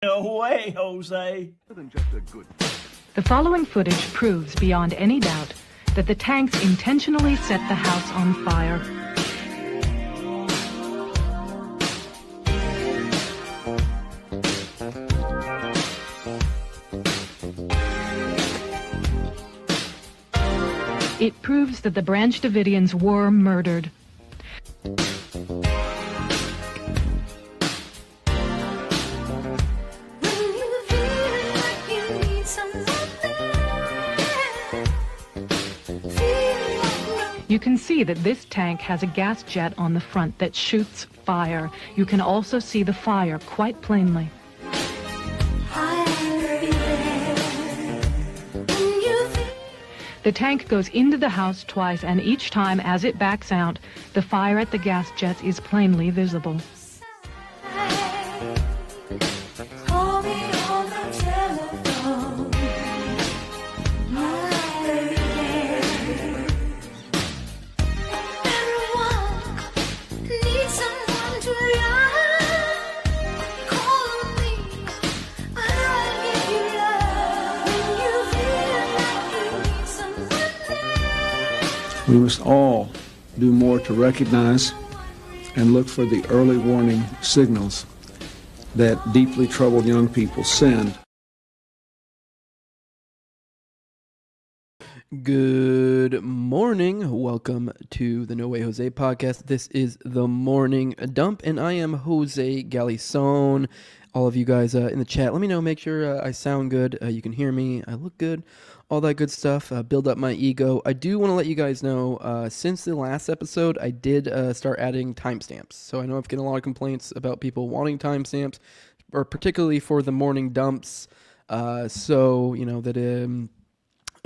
No way, Jose. The following footage proves beyond any doubt that the tanks intentionally set the house on fire. It proves that the Branch Davidians were murdered. You can see that this tank has a gas jet on the front that shoots fire. You can also see the fire quite plainly. The tank goes into the house twice, and each time as it backs out, the fire at the gas jet is plainly visible. We must all do more to recognize and look for the early warning signals that deeply troubled young people send. Good morning. Welcome to the No Way Jose podcast. This is the Morning Dump, and I am Jose Galison. All of you guys in the chat, let me know, make sure I sound good, you can hear me, I look good, all that good stuff, build up my ego. I do want to let you guys know, since the last episode, I did start adding timestamps. So I know I've getting a lot of complaints about people wanting timestamps, or particularly for the morning dumps. So, you know, that...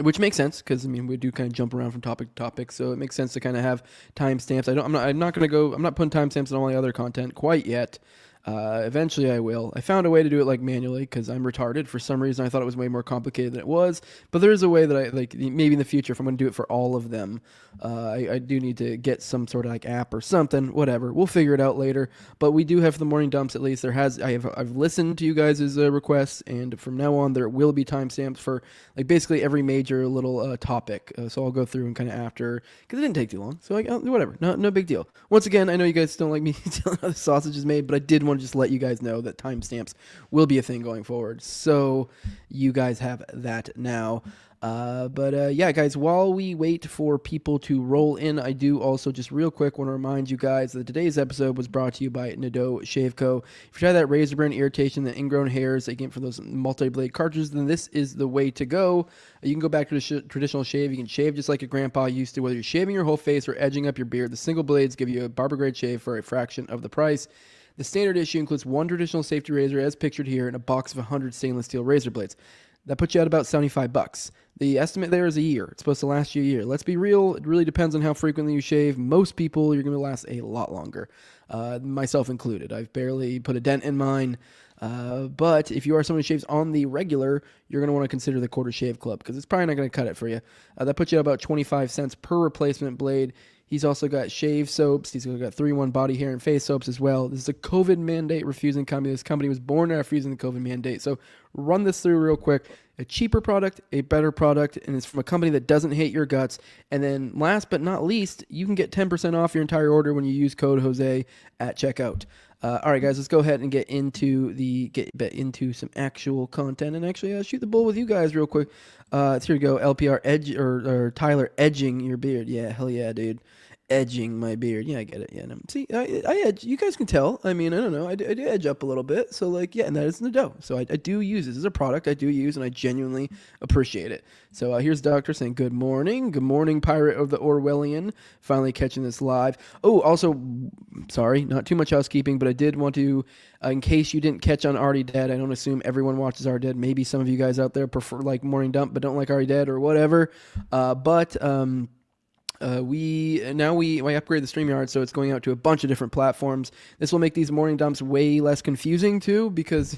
which makes sense, because I mean we do kind of jump around from topic to topic, so it makes sense to kind of have timestamps. I'm not putting timestamps on all the other content quite yet. Eventually I will. I found a way to do it like manually because I'm retarded. For some reason I thought it was way more complicated than it was, but there is a way that I like, maybe in the future if I'm going to do it for all of them, I do need to get some sort of like app or something, whatever. We'll figure it out later, but we do have the morning dumps at least. I've listened to you guys' requests, and from now on there will be timestamps for like basically every major little topic. So I'll go through and kind of after, because it didn't take too long, so whatever, no big deal. Once again, I know you guys don't like me telling how the sausage is made, but I did want to just let you guys know that timestamps will be a thing going forward, so you guys have that now. Yeah, guys, while we wait for people to roll in, I do also just real quick want to remind you guys that today's episode was brought to you by Nadeau Shave Co. If you try that razor burn irritation, the ingrown hairs that you get from those multi-blade cartridges, then this is the way to go. You can go back to the traditional shave. You can shave just like your grandpa used to, whether you're shaving your whole face or edging up your beard. The single blades give you a barber-grade shave for a fraction of the price. The standard issue includes one traditional safety razor, as pictured here, and a box of 100 stainless steel razor blades. That puts you at about $75. The estimate there is a year. It's supposed to last you a year. Let's be real. It really depends on how frequently you shave. Most people, you're going to last a lot longer, myself included. I've barely put a dent in mine. But if you are someone who shaves on the regular, you're going to want to consider the Quarter Shave Club, because it's probably not going to cut it for you. That puts you at about 25 cents per replacement blade. He's also got shave soaps. He's got 3-in-1 body, hair, and face soaps as well. This is a COVID mandate refusing company. This company was born after refusing the COVID mandate. So run this through real quick. A cheaper product, a better product, and it's from a company that doesn't hate your guts. And then last but not least, you can get 10% off your entire order when you use code Jose at checkout. All right, guys, let's go ahead and get into some actual content and actually shoot the bull with you guys real quick. Here we go. LPR edge or Tyler edging your beard. Yeah, hell yeah, dude. Edging my beard. Yeah, I get it. Yeah, no. See, I edge. You guys can tell. I mean, I don't know. I do edge up a little bit. So, like, yeah, and that is Nadeau. So I do use this as a product. I do use, and I genuinely appreciate it. So here's Doctor saying, good morning. Good morning, Pirate of the Orwellian. Finally catching this live. Oh, also, sorry, not too much housekeeping, but I did want to, in case you didn't catch on Already Dead, I don't assume everyone watches Already Dead. Maybe some of you guys out there prefer, like, Morning Dump, but don't like Already Dead or whatever. We upgrade the StreamYard, so it's going out to a bunch of different platforms. This will make these morning dumps way less confusing too, because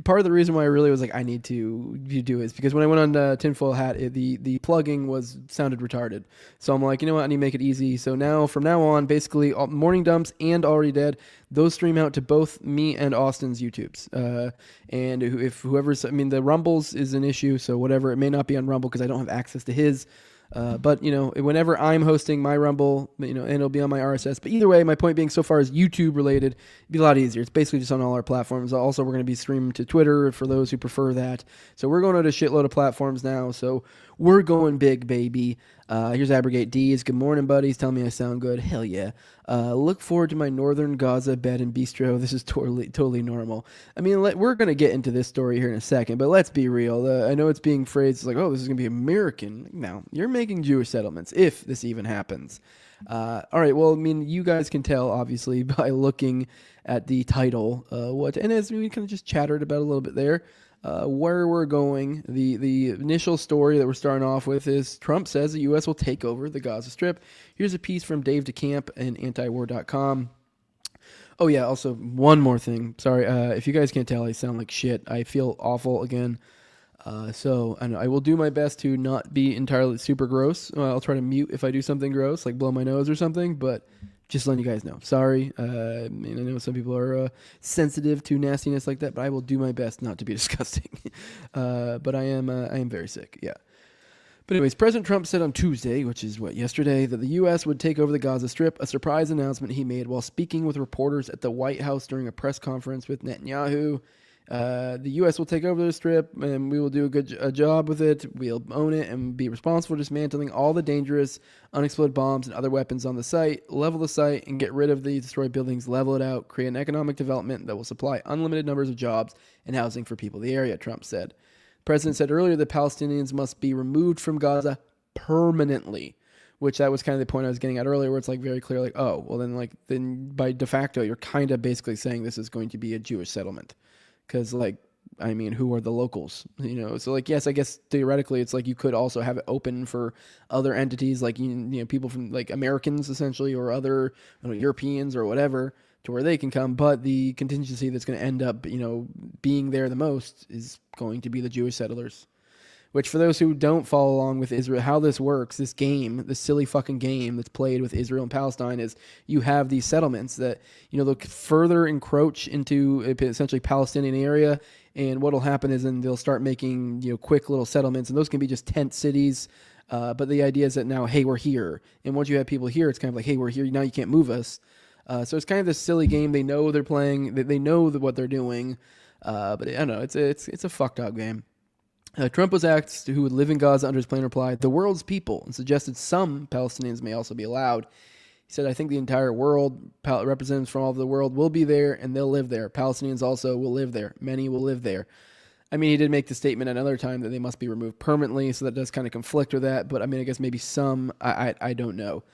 part of the reason why I really was like I need to do is because when I went on Tinfoil Hat, the plugging sounded retarded. So I'm like, you know what, I need to make it easy. So now from now on, basically all morning dumps and Already Dead, those stream out to both me and Austin's YouTubes. And if whoever's, I mean, the Rumbles is an issue, so whatever, it may not be on Rumble because I don't have access to his. But whenever I'm hosting my Rumble, and it'll be on my RSS. But either way, my point being, so far as YouTube related, it'd be a lot easier. It's basically just on all our platforms. Also, we're going to be streamed to Twitter for those who prefer that. So we're going to a shitload of platforms now. So we're going big, baby. Here's Abrogate D's. Good morning, buddies. Tell me I sound good. Hell yeah. Look forward to my northern Gaza bed and bistro. This is totally normal. I mean, we're going to get into this story here in a second, but let's be real. I know it's being phrased like, oh, this is going to be American. No, you're making Jewish settlements, if this even happens. All right, well, I mean, you guys can tell, obviously, by looking at the title, and as we kind of just chattered about a little bit there, where we're going. The initial story that we're starting off with is Trump says the U.S. will take over the Gaza Strip. Here's a piece from Dave DeCamp and antiwar.com. Oh, yeah, also one more thing. Sorry, if you guys can't tell, I sound like shit. I feel awful again. So I will do my best to not be entirely super gross. I'll try to mute if I do something gross, like blow my nose or something, but just letting you guys know. Sorry. I know some people are sensitive to nastiness like that, but I will do my best not to be disgusting. But I am very sick. Yeah. But anyways, President Trump said on Tuesday, which is yesterday, that the U.S. would take over the Gaza Strip, a surprise announcement he made while speaking with reporters at the White House during a press conference with Netanyahu. The U.S. will take over the Strip, and we will do a job with it. We'll own it and be responsible for dismantling all the dangerous unexploded bombs and other weapons on the site, level the site, and get rid of the destroyed buildings, level it out, create an economic development that will supply unlimited numbers of jobs and housing for people in the area, Trump said. The president said earlier that Palestinians must be removed from Gaza permanently, which that was kind of the point I was getting at earlier, where it's like very clear, like, oh, well then by de facto, you're kind of basically saying this is going to be a Jewish settlement. Because, who are the locals? So, yes, I guess theoretically it's like you could also have it open for other entities, like, people from, like, Americans, essentially, or other Europeans or whatever, to where they can come. But the contingency that's going to end up, being there the most is going to be the Jewish settlers. Which, for those who don't follow along with Israel, how this works, this game, this silly fucking game that's played with Israel and Palestine, is you have these settlements that, they'll further encroach into essentially Palestinian area, and what'll happen is then they'll start making, quick little settlements, and those can be just tent cities, but the idea is that now, hey, we're here, and once you have people here, it's kind of like, hey, we're here, now you can't move us. So it's kind of this silly game. They know they're playing, they know what they're doing, but I don't know, it's a fucked up game. Trump was asked who would live in Gaza under his plan, replied, the world's people, and suggested some Palestinians may also be allowed. He said, I think the entire world, representatives from all over the world will be there, and they'll live there. Palestinians also will live there. Many will live there. I mean, he did make the statement another time that they must be removed permanently, so that does kind of conflict with that, but I mean, I guess maybe some, I don't know.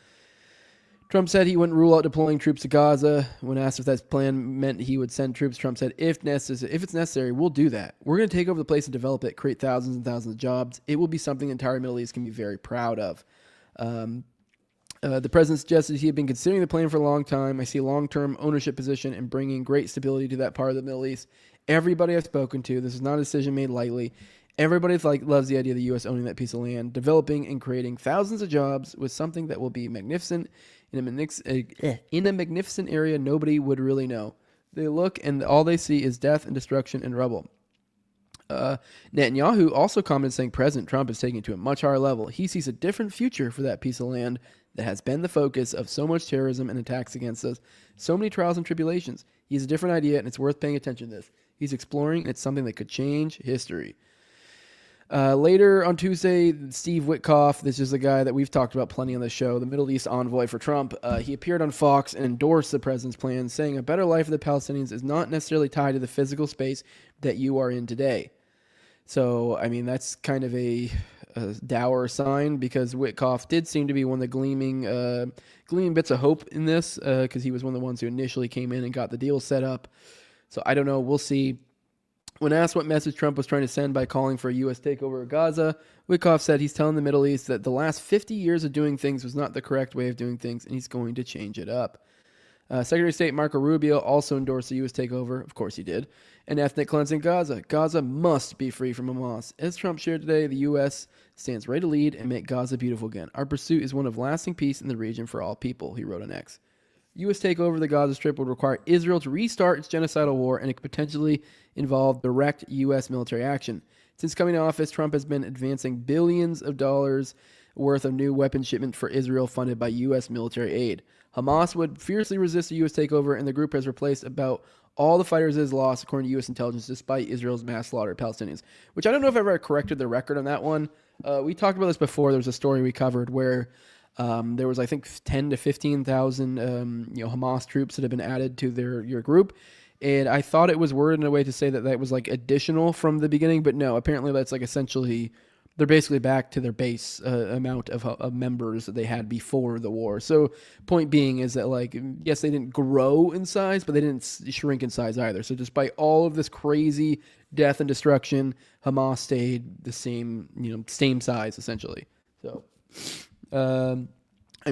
Trump said he wouldn't rule out deploying troops to Gaza. When asked if that plan meant he would send troops, Trump said, if it's necessary, we'll do that. We're going to take over the place and develop it, create thousands and thousands of jobs. It will be something the entire Middle East can be very proud of. The president suggested he had been considering the plan for a long time. I see a long-term ownership position in bringing great stability to that part of the Middle East. Everybody I've spoken to, this is not a decision made lightly. Everybody loves the idea of the U.S. owning that piece of land, developing and creating thousands of jobs with something that will be magnificent in a magnificent area nobody would really know. They look and all they see is death and destruction and rubble. Netanyahu also commented saying President Trump is taking it to a much higher level. He sees a different future for that piece of land that has been the focus of so much terrorism and attacks against us, so many trials and tribulations. He has a different idea, and it's worth paying attention to this. He's exploring, and it's something that could change history. Later on Tuesday, Steve Witkoff, this is a guy that we've talked about plenty on the show, the Middle East envoy for Trump, he appeared on Fox and endorsed the president's plan, saying a better life for the Palestinians is not necessarily tied to the physical space that you are in today. So, I mean, that's kind of a dour sign, because Witkoff did seem to be one of the gleaming bits of hope in this, because he was one of the ones who initially came in and got the deal set up. So I don't know. We'll see. When asked what message Trump was trying to send by calling for a U.S. takeover of Gaza, Witkoff said he's telling the Middle East that the last 50 years of doing things was not the correct way of doing things, and he's going to change it up. Secretary of State Marco Rubio also endorsed the U.S. takeover, of course he did, and ethnic cleansing Gaza. Gaza must be free from Hamas. As Trump shared today, the U.S. stands ready to lead and make Gaza beautiful again. Our pursuit is one of lasting peace in the region for all people, he wrote on X. U.S. takeover of the Gaza Strip would require Israel to restart its genocidal war, and it could potentially involve direct U.S. military action. Since coming to office, Trump has been advancing billions of dollars worth of new weapon shipment for Israel funded by U.S. military aid. Hamas would fiercely resist a U.S. takeover, and the group has replaced about all the fighters it has lost, according to U.S. intelligence, despite Israel's mass slaughter of Palestinians. Which I don't know if I've ever corrected the record on that one. We talked about this before. There was a story we covered where there was, I think, 10 to 15,000 Hamas troops that had been added to your group. And I thought it was worded in a way to say that that was like additional from the beginning, but no, apparently that's like essentially they're basically back to their base amount of members that they had before the war. So point being is that, like, yes, they didn't grow in size, but they didn't shrink in size either. So despite all of this crazy death and destruction, Hamas stayed the same size essentially. So I'm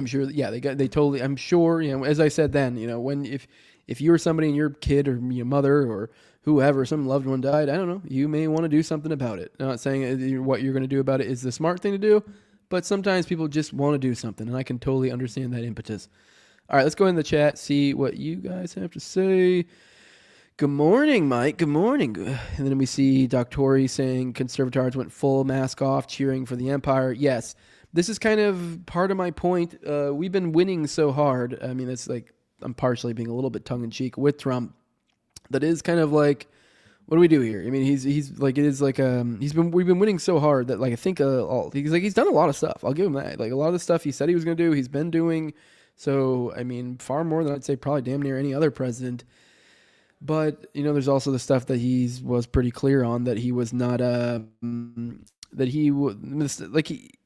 sure, I'm sure, as I said then, when if you were somebody and your kid or your mother or whoever, some loved one died, I don't know, you may want to do something about it. I'm not saying what you're going to do about it is the smart thing to do, but sometimes people just want to do something, and I can totally understand that impetus. All right, let's go in the chat, see what you guys have to say. Good morning, Mike. Good morning. And then we see Doctori saying conservators went full mask off, cheering for the empire. Yes, this is kind of part of my point. We've been winning so hard. I mean, it's like I'm partially being a little bit tongue-in-cheek with Trump. That is kind of like, what do we do here? I mean, he's like, it is like we've been winning so hard that, like, I think he's done a lot of stuff. I'll give him that. Like, a lot of the stuff he said he was going to do, he's been doing. So I mean, far more than I'd say probably damn near any other president. But there's also the stuff that he was pretty clear on, that he was not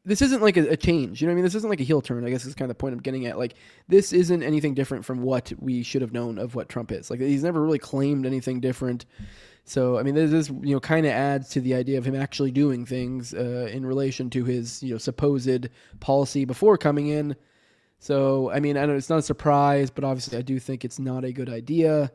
this isn't like a change. This isn't like a heel turn. I guess is kind of the point I'm getting at. Like, this isn't anything different from what we should have known of what Trump is. Like, he's never really claimed anything different. So, I mean, this kind of adds to the idea of him actually doing things in relation to his, supposed policy before coming in. So, I mean, I know it's not a surprise, but obviously I do think it's not a good idea.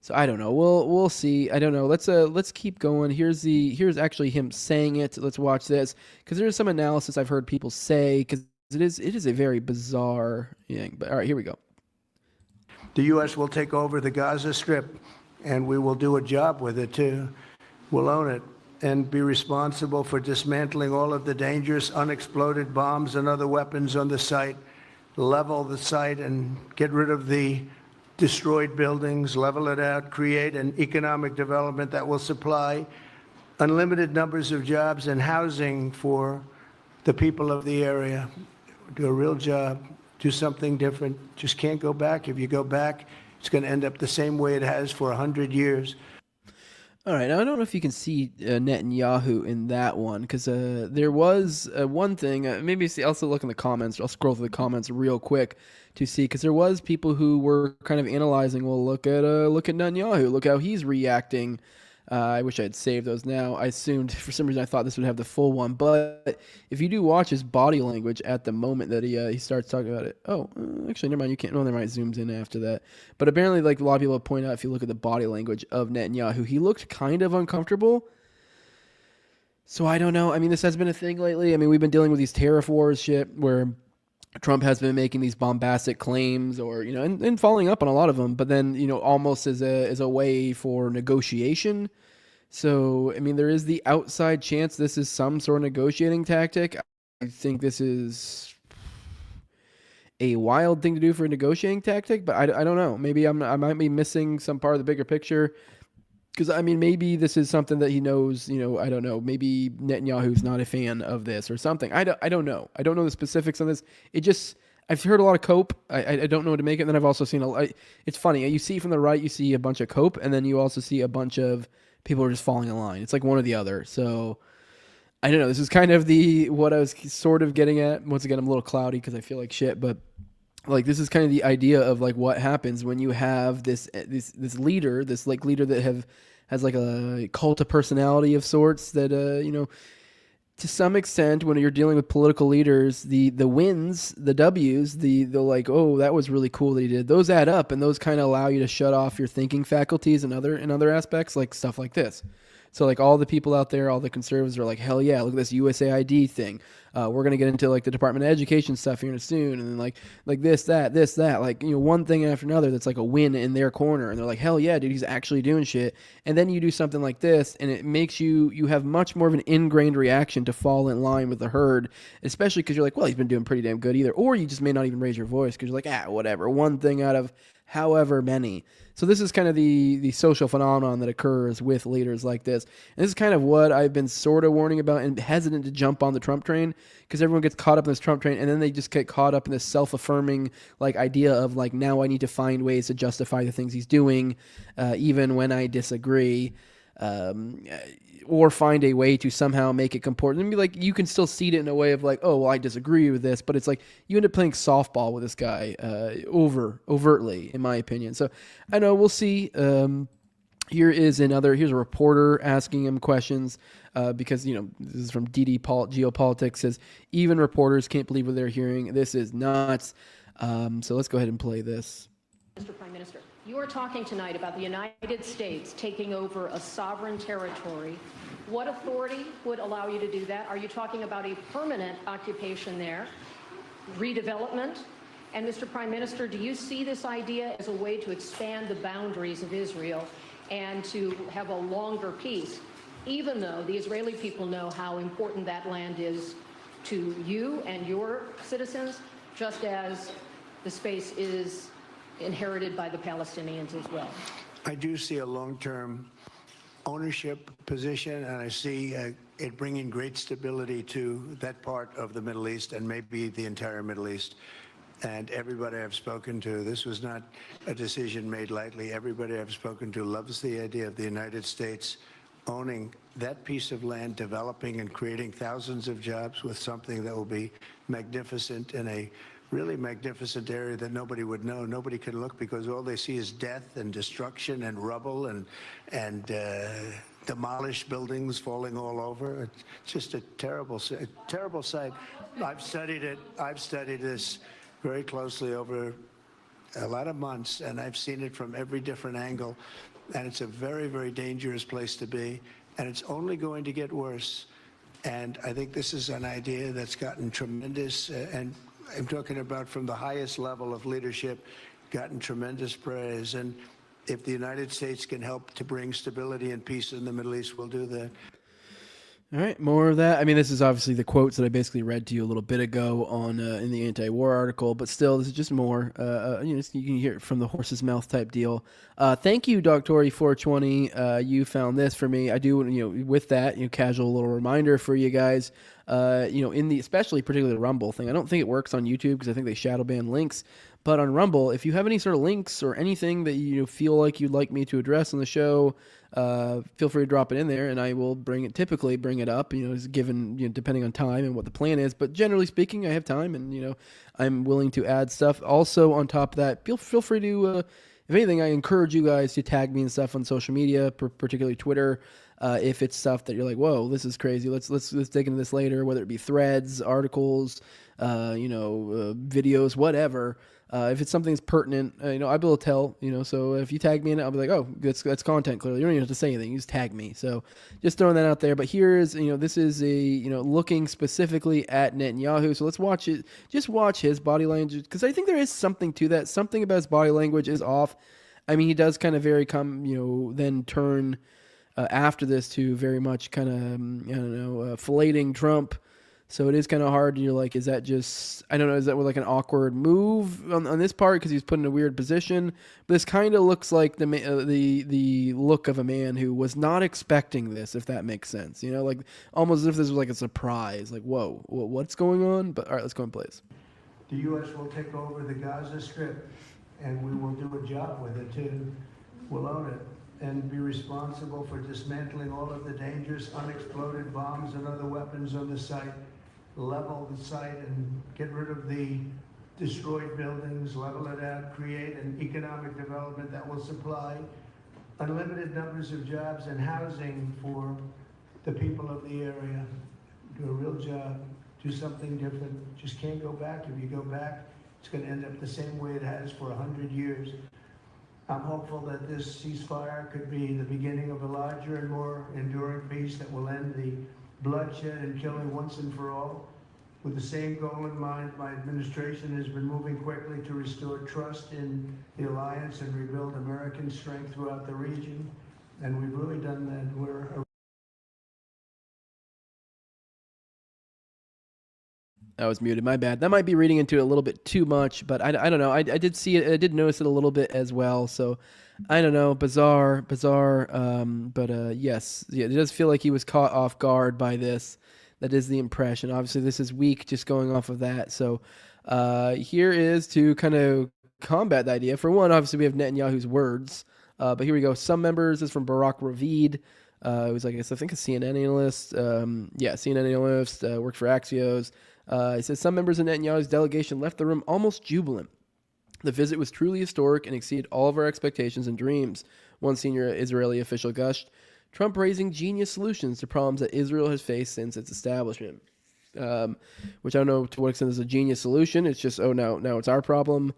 So I don't know. We'll see. I don't know. Let's keep going. Here's actually him saying it. Let's watch this, because there's some analysis I've heard people say, because it is a very bizarre thing. But all right, here we go. The U.S. will take over the Gaza Strip, and we will do a job with it too. We'll own it and be responsible for dismantling all of the dangerous unexploded bombs and other weapons on the site, level the site and get rid of the destroyed buildings, level it out, create an economic development that will supply unlimited numbers of jobs and housing for the people of the area. Do a real job, do something different. Just can't go back. If you go back, it's going to end up the same way it has for 100 years. All right, now I don't know if you can see Netanyahu in that one, because there was one thing. Maybe also look in the comments. I'll scroll through the comments real quick to see, because there was people who were kind of analyzing. Well, look at Netanyahu. Look how he's reacting. I wish I had saved those now. I assumed, for some reason, I thought this would have the full one. But if you do watch his body language at the moment that he starts talking about it. Oh, actually, never mind. You can't. No, never mind. It zooms in after that. But apparently, like a lot of people have pointed out, if you look at the body language of Netanyahu, he looked kind of uncomfortable. So I don't know. I mean, this has been a thing lately. I mean, we've been dealing with these tariff wars shit where Trump has been making these bombastic claims, or and following up on a lot of them, but then almost as a way for negotiation. So I mean, there is the outside chance this is some sort of negotiating tactic. I think this is a wild thing to do for a negotiating tactic, but I don't know. Maybe I might be missing some part of the bigger picture. Because, I mean, maybe this is something that he knows, I don't know. Maybe Netanyahu's not a fan of this or something. I don't know. I don't know the specifics on this. I've heard a lot of cope. I don't know what to make it. And then I've also seen it's funny. You see from the right, you see a bunch of cope, and then you also see a bunch of people who are just falling in line. It's like one or the other. So, I don't know. This is kind of what I was sort of getting at. Once again, I'm a little cloudy because I feel like shit, but like, this is kind of the idea of like what happens when you have this leader, leader that has like a cult of personality of sorts that, to some extent, when you're dealing with political leaders, the wins, the W's, the like, oh, that was really cool that he did. Those add up, and those kind of allow you to shut off your thinking faculties and other aspects, like stuff like this. So like all the people out there, all the conservatives are like, hell yeah, look at this USAID thing. We're gonna get into like the Department of Education stuff here soon, and then like this, that, like one thing after another that's like a win in their corner, and they're like, hell yeah, dude, he's actually doing shit. And then you do something like this, and it makes you have much more of an ingrained reaction to fall in line with the herd, especially because you're like, well, he's been doing pretty damn good either, or you just may not even raise your voice because you're like, whatever, one thing out of however many. So this is kind of the social phenomenon that occurs with leaders like this. And this is kind of what I've been sort of warning about and hesitant to jump on the Trump train, because everyone gets caught up in this Trump train and then they just get caught up in this self-affirming like idea of like, now I need to find ways to justify the things he's doing, even when I disagree. Or find a way to somehow make it comport. And be like, you can still see it in a way of like, oh, well, I disagree with this, but it's like you end up playing softball with this guy overtly, in my opinion. So I know, we'll see. Here's a reporter asking him questions because, this is from DD Geopolitics, says, even reporters can't believe what they're hearing. This is nuts. So let's go ahead and play this. Mr. Prime Minister, you are talking tonight about the United States taking over a sovereign territory. What authority would allow you to do that? Are you talking about a permanent occupation there, redevelopment? And Mr. Prime Minister, do you see this idea as a way to expand the boundaries of Israel and to have a longer peace, even though the Israeli people know how important that land is to you and your citizens, just as the space is inherited by the Palestinians as well? I do see a long-term ownership position, and I see it bringing great stability to that part of the Middle East and maybe the entire Middle East. And everybody I've spoken to, this was not a decision made lightly. Everybody I've spoken to loves the idea of the United States owning that piece of land, developing and creating thousands of jobs with something that will be magnificent in a really magnificent area that nobody would know. Nobody can look because all they see is death and destruction and rubble and demolished buildings falling all over. It's just a terrible sight. I've studied it. I've studied this very closely over a lot of months, and I've seen it from every different angle. And it's a very, very dangerous place to be, and it's only going to get worse. And I think this is an idea that's gotten tremendous, and I'm talking about from the highest level of leadership, gotten tremendous praise. And if the United States can help to bring stability and peace in the Middle East, we'll do that. All right, more of that. I mean, this is obviously the quotes that I basically read to you a little bit ago on in the anti-war article, but still, this is just more. You can hear it from the horse's mouth type deal. Thank you, Doctori420. You found this for me. I do, with that, casual little reminder for you guys. In the especially particularly the Rumble thing. I don't think it works on YouTube because I think they shadow ban links. But on Rumble, if you have any sort of links or anything that you feel like you'd like me to address on the show, feel free to drop it in there, and I will typically bring it up. Given depending on time and what the plan is. But generally speaking, I have time, and I'm willing to add stuff. Also, on top of that, feel free to. If anything, I encourage you guys to tag me and stuff on social media, particularly Twitter. If it's stuff that you're like, whoa, this is crazy. Let's dig into this later. Whether it be threads, articles, videos, whatever. If it's something that's pertinent, I'll be able to tell, so if you tag me in it, I'll be like, oh, that's content clearly. You don't even have to say anything. You just tag me. So just throwing that out there. But here's, this is looking specifically at Netanyahu. So let's watch it. Just watch his body language, because I think there is something to that. Something about his body language is off. I mean, he does kind of then turn after this to very much kind of, filleting Trump. So it is kind of hard. You're like, is that just, I don't know, is that like an awkward move on this part because he's put in a weird position? But this kind of looks like the look of a man who was not expecting this, if that makes sense. Like almost as if this was like a surprise. Like, whoa, what's going on? But all right, let's go in place. The U.S. will take over the Gaza Strip, and we will do a job with it too. We'll own it and be responsible for dismantling all of the dangerous unexploded bombs and other weapons on the site. Level the site and get rid of the destroyed buildings, level it out, create an economic development that will supply unlimited numbers of jobs and housing for the people of the area. Do a real job, do something different. Just can't go back. If you go back, it's going to end up the same way it has for 100 years. I'm hopeful that this ceasefire could be the beginning of a larger and more enduring peace that will end the bloodshed and killing once and for all. With the same goal in mind, my administration has been moving quickly to restore trust in the alliance and rebuild American strength throughout the region. And we've really done that. I was muted. My bad. That might be reading into it a little bit too much, but I don't know. I did see it. I did notice it a little bit as well. So I don't know. Bizarre. But yes, yeah, it does feel like he was caught off guard by this. That is the impression. Obviously, this is weak just going off of that. So here is to kind of combat the idea. For one, obviously, we have Netanyahu's words. But here we go. Some members, this is from Barak Ravid. It was, I think a CNN analyst. CNN analyst, worked for Axios. He says some members of Netanyahu's delegation left the room almost jubilant. The visit was truly historic and exceeded all of our expectations and dreams, one senior Israeli official gushed. Trump raising genius solutions to problems that Israel has faced since its establishment. Which I don't know to what extent is a genius solution. It's just, now it's our problem.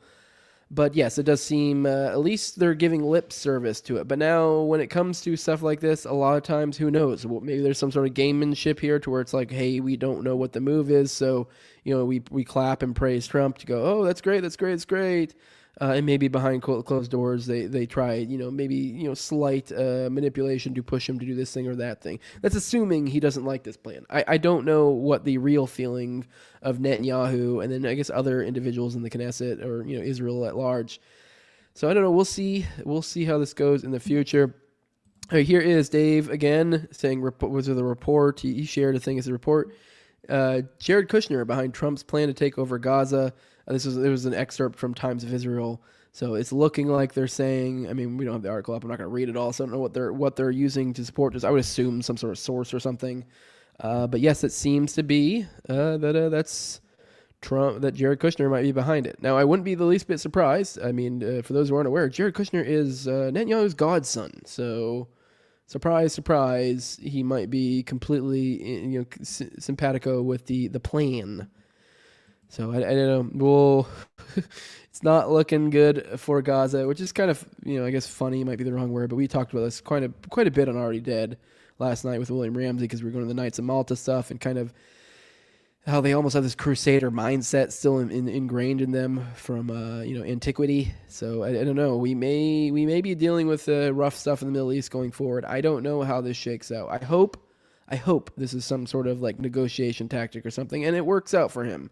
But yes, it does seem, at least they're giving lip service to it. But now when it comes to stuff like this, a lot of times, who knows? Well, maybe there's some sort of gamemanship here to where it's like, hey, we don't know what the move is. So, we clap and praise Trump to go, oh, that's great. And maybe behind closed doors, they try, maybe, slight manipulation to push him to do this thing or that thing. That's assuming he doesn't like this plan. I don't know what the real feeling of Netanyahu and then I guess other individuals in the Knesset or, Israel at large. So I don't know. We'll see. We'll see how this goes in the future. Here is Dave again saying, was there the report? He shared a thing as a report. Jared Kushner behind Trump's plan to take over Gaza. It was an excerpt from Times of Israel. So it's looking like they're saying, we don't have the article up. I'm not going to read it all. So I don't know what they're using to support this. I would assume some sort of source or something. But yes, it seems to be that's Trump, that Jared Kushner might be behind it. Now, I wouldn't be the least bit surprised. For those who aren't aware, Jared Kushner is Netanyahu's godson. So surprise, surprise, he might be completely simpatico with the plan. So I don't know. It's not looking good for Gaza, which is kind of, I guess funny might be the wrong word, but we talked about this quite a bit on Already Dead last night with William Ramsey because we were going to the Knights of Malta stuff and kind of how they almost have this crusader mindset still ingrained in them from antiquity. So I don't know. We may be dealing with rough stuff in the Middle East going forward. I don't know how this shakes out. I hope this is some sort of like negotiation tactic or something, and it works out for him.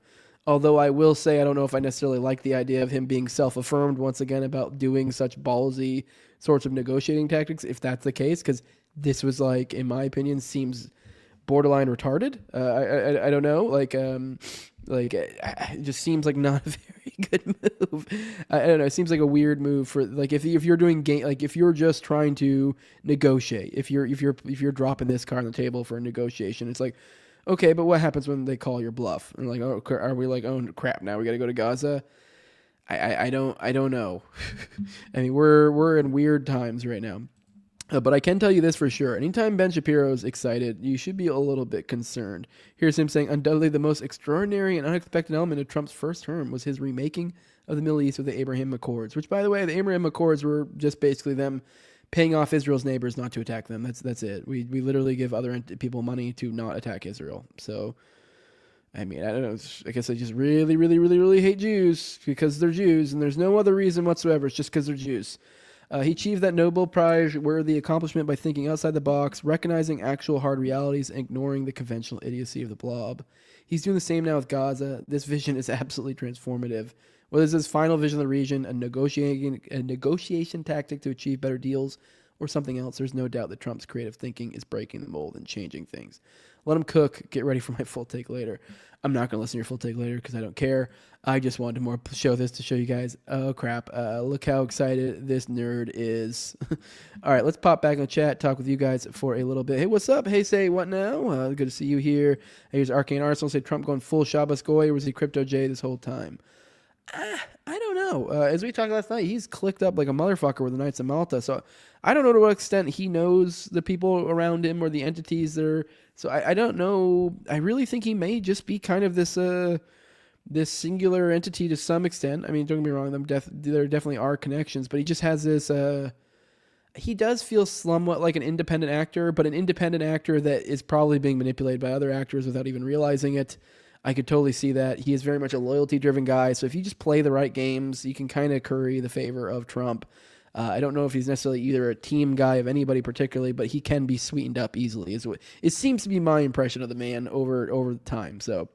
Although I will say I don't know if I necessarily like the idea of him being self-affirmed once again about doing such ballsy sorts of negotiating tactics, if that's the case, because this was like, in my opinion, seems borderline retarded. I don't know, it just seems like not a very good move. I don't know. It seems like a weird move for like if you're doing if you're just trying to negotiate, if you're dropping this card on the table for a negotiation, it's like, okay, but what happens when they call your bluff? And like, oh, are we like, oh crap, now we got to go to Gaza? I don't know. We're in weird times right now. But I can tell you this for sure. Anytime Ben Shapiro's excited, you should be a little bit concerned. Here's him saying, undoubtedly the most extraordinary and unexpected element of Trump's first term was his remaking of the Middle East with the Abraham Accords, which, by the way, the Abraham Accords were just basically them paying off Israel's neighbors not to attack them. That's it. We literally give other people money to not attack Israel. So, I don't know. I guess I just really, really, really, really hate Jews because they're Jews, and there's no other reason whatsoever. It's just because they're Jews. He achieved that Nobel Prize-worthy accomplishment by thinking outside the box, recognizing actual hard realities, and ignoring the conventional idiocy of the blob. He's doing the same now with Gaza. This vision is absolutely transformative. Whether it's his final vision of the region, a negotiation tactic to achieve better deals, or something else, there's no doubt that Trump's creative thinking is breaking the mold and changing things. Let him cook. Get ready for my full take later. I'm not going to listen to your full take later because I don't care. I just wanted to show this to show you guys. Oh, crap. Look how excited this nerd is. All right, let's pop back in the chat, talk with you guys for a little bit. Hey, what's up? Hey, say what now? Good to see you here. Here's Arcane Arsenal. Say Trump going full Shabbos Goy, or was he Crypto J this whole time? I don't know. As we talked last night, he's clicked up like a motherfucker with the Knights of Malta. So I don't know to what extent he knows the people around him or the entities there. So I don't know. I really think he may just be kind of this singular entity to some extent. I mean, don't get me wrong, there definitely are connections, but he just has this. He does feel somewhat like an independent actor, but an independent actor that is probably being manipulated by other actors without even realizing it. I could totally see that. He is very much a loyalty-driven guy, so if you just play the right games, you can kind of curry the favor of Trump. I don't know if he's necessarily either a team guy of anybody particularly, but he can be sweetened up easily. It seems to be my impression of the man over time. So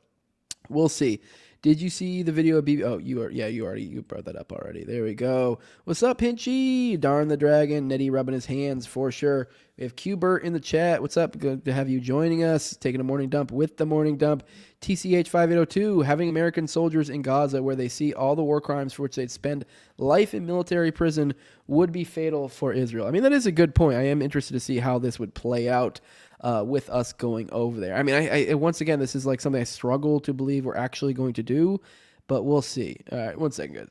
we'll see. Did you see the video of BB? Oh, you brought that up already. There we go. What's up, Pinchy? Darn the Dragon. Nettie rubbing his hands for sure. We have Qbert in the chat. What's up? Good to have you joining us. Taking a morning dump with the morning dump. TCH 5802. Having American soldiers in Gaza where they see all the war crimes for which they'd spend life in military prison would be fatal for Israel. I mean, that is a good point. I am interested to see how this would play out. With us going over there. I mean, I once again, this is like something I struggle to believe we're actually going to do, but we'll see. All right, 1 second, guys.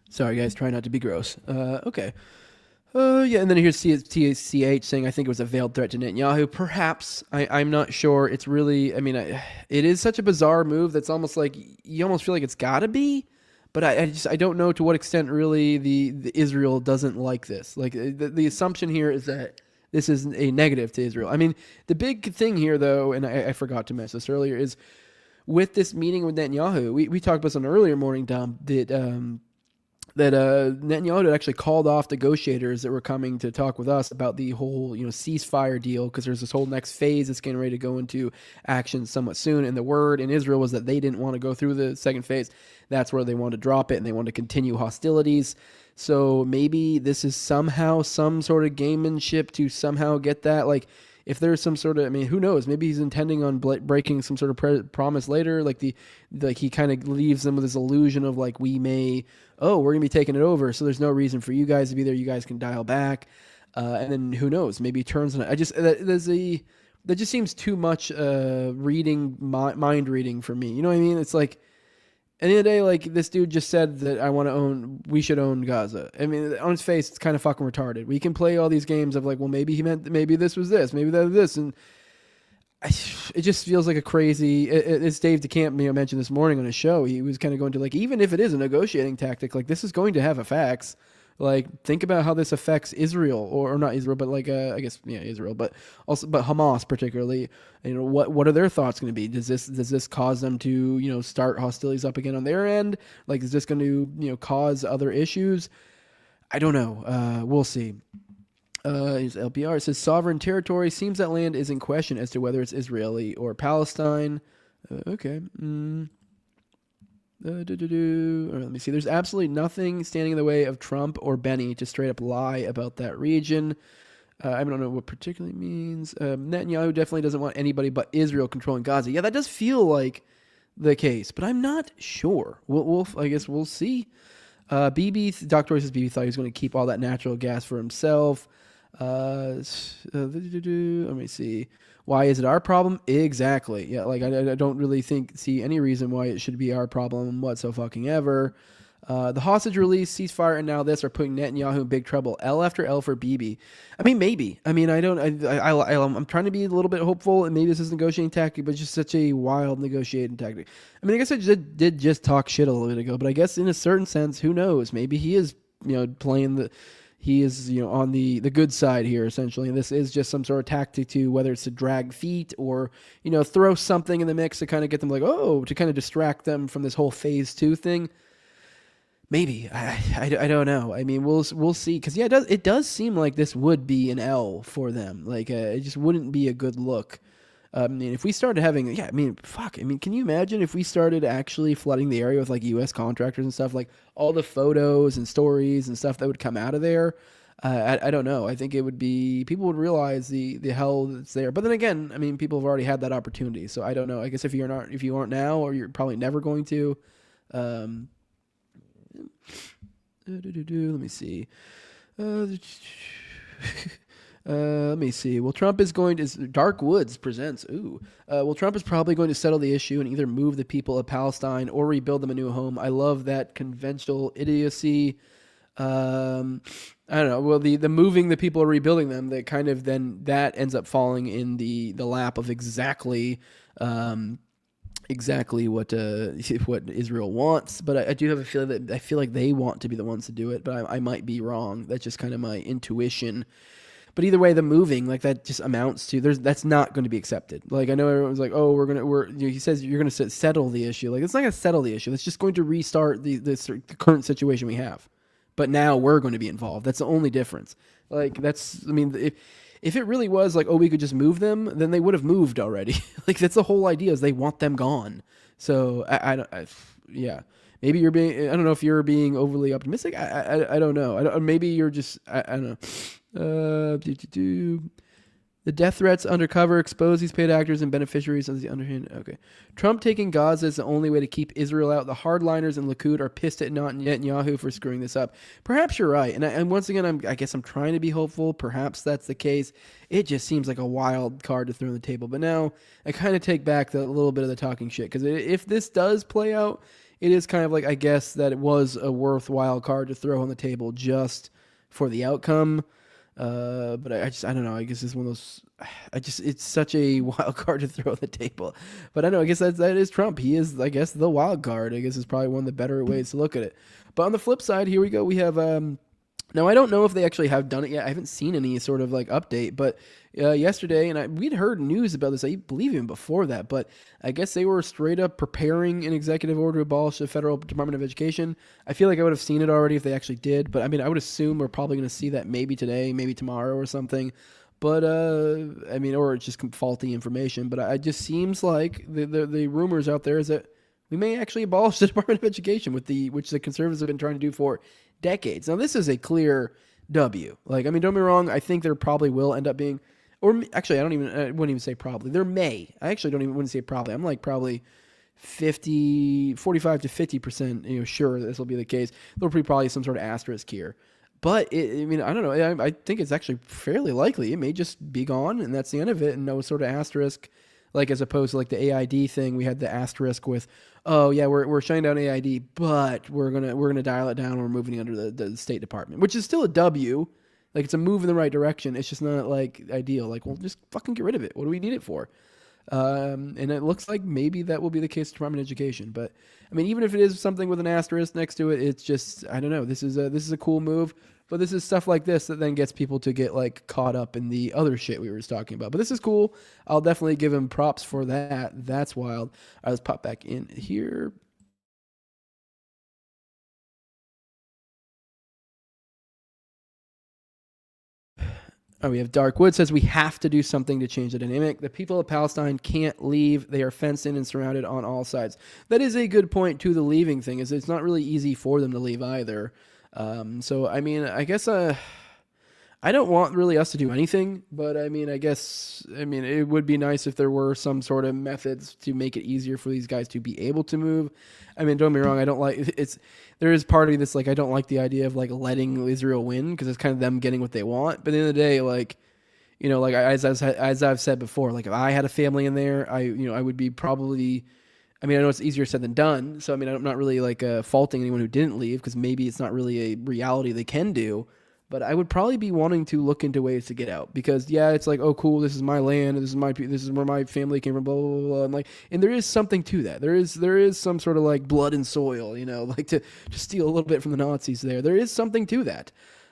Sorry, guys, try not to be gross. Okay. Yeah, and then here's TCH saying, I think it was a veiled threat to Netanyahu. Perhaps. I'm not sure. It's really, I mean, it is such a bizarre move that's almost like, you almost feel like it's got to be. But I don't know to what extent really the Israel doesn't like this. Like the assumption here is that this is a negative to Israel. I mean, the big thing here though, and I forgot to mention this earlier, is with this meeting with Netanyahu, we talked about this on an earlier morning dump that Netanyahu had actually called off negotiators that were coming to talk with us about the whole ceasefire deal, because there's this whole next phase that's getting ready to go into action somewhat soon. And the word in Israel was that they didn't want to go through the second phase. That's where they wanted to drop it, and they wanted to continue hostilities. So maybe this is somehow some sort of gamemanship to somehow get that. Like, if there's some sort of, I mean, who knows? Maybe he's intending on breaking some sort of promise later. Like he kind of leaves them with this illusion of like, we're gonna be taking it over, so there's no reason for you guys to be there. You guys can dial back, and then who knows? Maybe he turns on it. That just seems too much mind reading for me. You know what I mean? It's like, at the end of the day, like, this dude just said that we should own Gaza. I mean, on his face, it's kind of fucking retarded. We can play all these games of like, well, maybe he meant, maybe this was this, maybe that was this. And it just feels like a crazy, as Dave DeCamp mentioned this morning on his show, he was kind of going to like, even if it is a negotiating tactic, like this is going to have effects. Like, think about how this affects Israel, or not Israel, but like, I guess, yeah, Israel, but Hamas particularly. What are their thoughts going to be? Does this cause them to, start hostilities up again on their end? Like, is this going to, cause other issues? I don't know. We'll see. Here's LPR. It says sovereign territory. Seems that land is in question as to whether it's Israeli or Palestine. Okay. Let me see. There's absolutely nothing standing in the way of Trump or Benny to straight up lie about that region. I don't know what particularly means. Netanyahu definitely doesn't want anybody but Israel controlling Gaza. Yeah, that does feel like the case, but I'm not sure. I guess we'll see. Dr. Roy says BB thought he was going to keep all that natural gas for himself. Let me see. Why is it our problem? Exactly. Yeah, like I don't really see any reason why it should be our problem whatsoever. The hostage release, ceasefire, and now this are putting Netanyahu in big trouble. L after L for Bibi. I mean, maybe. I mean, I'm trying to be a little bit hopeful, and maybe this is a negotiating tactic, but it's just such a wild negotiating tactic. I mean, I guess I did just talk shit a little bit ago, but I guess in a certain sense, who knows? Maybe he is, playing he is, on the good side here, essentially. And this is just some sort of tactic to, whether it's to drag feet or, throw something in the mix to kind of get them to kind of distract them from this whole phase 2 thing. Maybe. I don't know. I mean, we'll see. Because, yeah, it does seem like this would be an L for them. Like, it just wouldn't be a good look. I mean, if we started having, can you imagine if we started actually flooding the area with like U.S. contractors and stuff, like all the photos and stories and stuff that would come out of there? I don't know. I think it would be, people would realize the hell that's there. But then again, I mean, people have already had that opportunity. So I don't know. I guess if you aren't now, or you're probably never going to. Let me see. Let me see. Well, Trump is going to... Dark Woods presents. Well, Trump is probably going to settle the issue and either move the people of Palestine or rebuild them a new home. I love that conventional idiocy. I don't know. Well, the moving the people or rebuilding them, that kind of then that ends up falling in the lap of exactly what Israel wants. But I do have a feeling that I feel like they want to be the ones to do it, but I might be wrong. That's just kind of my intuition. But either way, the moving, like, that just amounts to that's not going to be accepted. Like, I know everyone's like, oh, he says you're going to settle the issue. Like, it's not going to settle the issue. It's just going to restart the current situation we have. But now we're going to be involved. That's the only difference. Like, if it really was like, oh, we could just move them, then they would have moved already. Like, that's the whole idea, is they want them gone. So yeah. Maybe I don't know if you're being overly optimistic. I don't know. Maybe you're just, I don't know. The death threats undercover expose these paid actors and beneficiaries as the underhand. Okay. Trump taking Gaza is the only way to keep Israel out. The hardliners and Likud are pissed at Netanyahu for screwing this up. Perhaps you're right. And once again, I guess I'm trying to be hopeful. Perhaps that's the case. It just seems like a wild card to throw on the table. But now I kind of take back a little bit of the talking shit. Because if this does play out, it is kind of like, I guess that it was a worthwhile card to throw on the table just for the outcome. But I don't know. I guess it's one of those. It's such a wild card to throw on the table. But I know. I guess that is Trump. He is, I guess, the wild card. I guess is probably one of the better ways to look at it. But on the flip side, here we go. We have now I don't know if they actually have done it yet. I haven't seen any sort of like update. But yesterday, and we'd heard news about this. I believe even before that. But I guess they were straight up preparing an executive order to abolish the Federal Department of Education. I feel like I would have seen it already if they actually did. But I mean, I would assume we're probably going to see that maybe today, maybe tomorrow or something. But I mean, or it's just faulty information. But it just seems like the rumors out there is that we may actually abolish the Department of Education, which the conservatives have been trying to do for decades. Now, this is a clear W. Like, I mean, don't get me wrong. I think there probably will end up being, or actually, I wouldn't even say probably. There may. I actually wouldn't say probably. I'm like probably 45 to 50%, sure this will be the case. There'll be probably some sort of asterisk here. But, I mean, I don't know. I think it's actually fairly likely. It may just be gone, and that's the end of it, and no sort of asterisk. Like, as opposed to like the AID thing, we had the asterisk with, oh yeah, we're shutting down AID, but we're gonna dial it down. We're moving it under the State Department, which is still a W. Like, it's a move in the right direction. It's just not like ideal. Like, well, just fucking get rid of it. What do we need it for? And it looks like maybe that will be the case with Department of Education. But I mean, even if it is something with an asterisk next to it, it's just, I don't know. This is a cool move. But this is stuff like this that then gets people to get like caught up in the other shit we were just talking about. But this is cool. I'll definitely give him props for that. That's wild. All right, let's pop back in here. Oh, we have Darkwood says we have to do something to change the dynamic. The people of Palestine can't leave. They are fenced in and surrounded on all sides. That is a good point to the leaving thing. Is it's not really easy for them to leave either. So, I mean, I guess I don't want really us to do anything, but I mean, it would be nice if there were some sort of methods to make it easier for these guys to be able to move. I mean, don't get me wrong, I don't like there is part of me that's like, I don't like the idea of like letting Israel win because it's kind of them getting what they want. But at the end of the day, like, like as I've said before, like if I had a family in there, I would be probably, I mean, I know it's easier said than done. So, I mean, I'm not really like faulting anyone who didn't leave because maybe it's not really a reality they can do. But I would probably be wanting to look into ways to get out because, yeah, it's like, oh, cool, this is my land, this is where my family came from, blah, blah, blah, blah. And there is something to that. There is some sort of like blood and soil, like to steal a little bit from the Nazis there. There is something to that.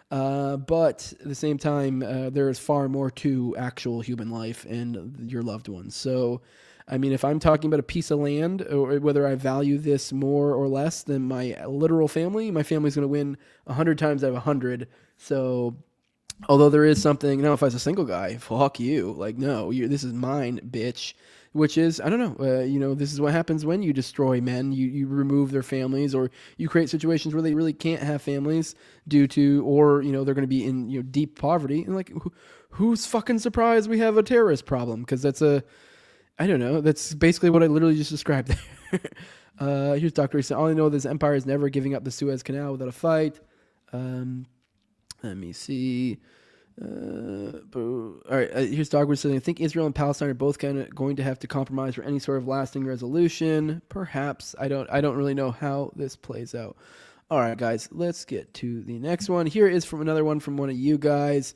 But at the same time, there is far more to actual human life and your loved ones. So, I mean, if I'm talking about a piece of land, or whether I value this more or less than my literal family, my family's going to win 100 times out of 100. So, although there is something, if I was a single guy, fuck you. Like, no, this is mine, bitch. Which is, I don't know, this is what happens when you destroy men. You remove their families, or you create situations where they really can't have families due to, or, they're going to be in, deep poverty. And like, who's fucking surprised we have a terrorist problem? Because that's I don't know. That's basically what I literally just described there. Here's Dr. Reese. All I know, this empire is never giving up the Suez Canal without a fight. Let me see. All right, here's Dogwood saying, I think Israel and Palestine are both kind of going to have to compromise for any sort of lasting resolution. Perhaps. I don't really know how this plays out. All right, guys, let's get to the next one. Here is from another one from one of you guys.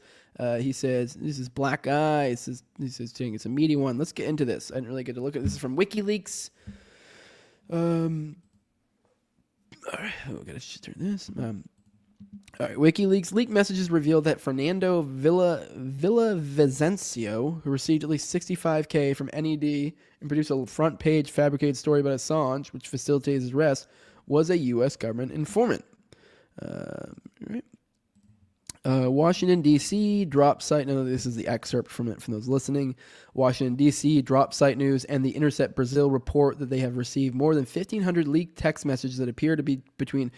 He says, this is Black Guy. He says, it's a meaty one. Let's get into this. I didn't really get to look at this. This is from WikiLeaks. All right, gotta turn this. All right, WikiLeaks leaked messages revealed that Fernando Villavicencio, who received at least $65K from NED and produced a front-page fabricated story about Assange, which facilitated his arrest, was a U.S. government informant. Right. Washington, D.C. dropped site. No, this is the excerpt from it from those listening. Washington, D.C. dropped site news and the Intercept Brazil report that they have received more than 1,500 leaked text messages that appear to be between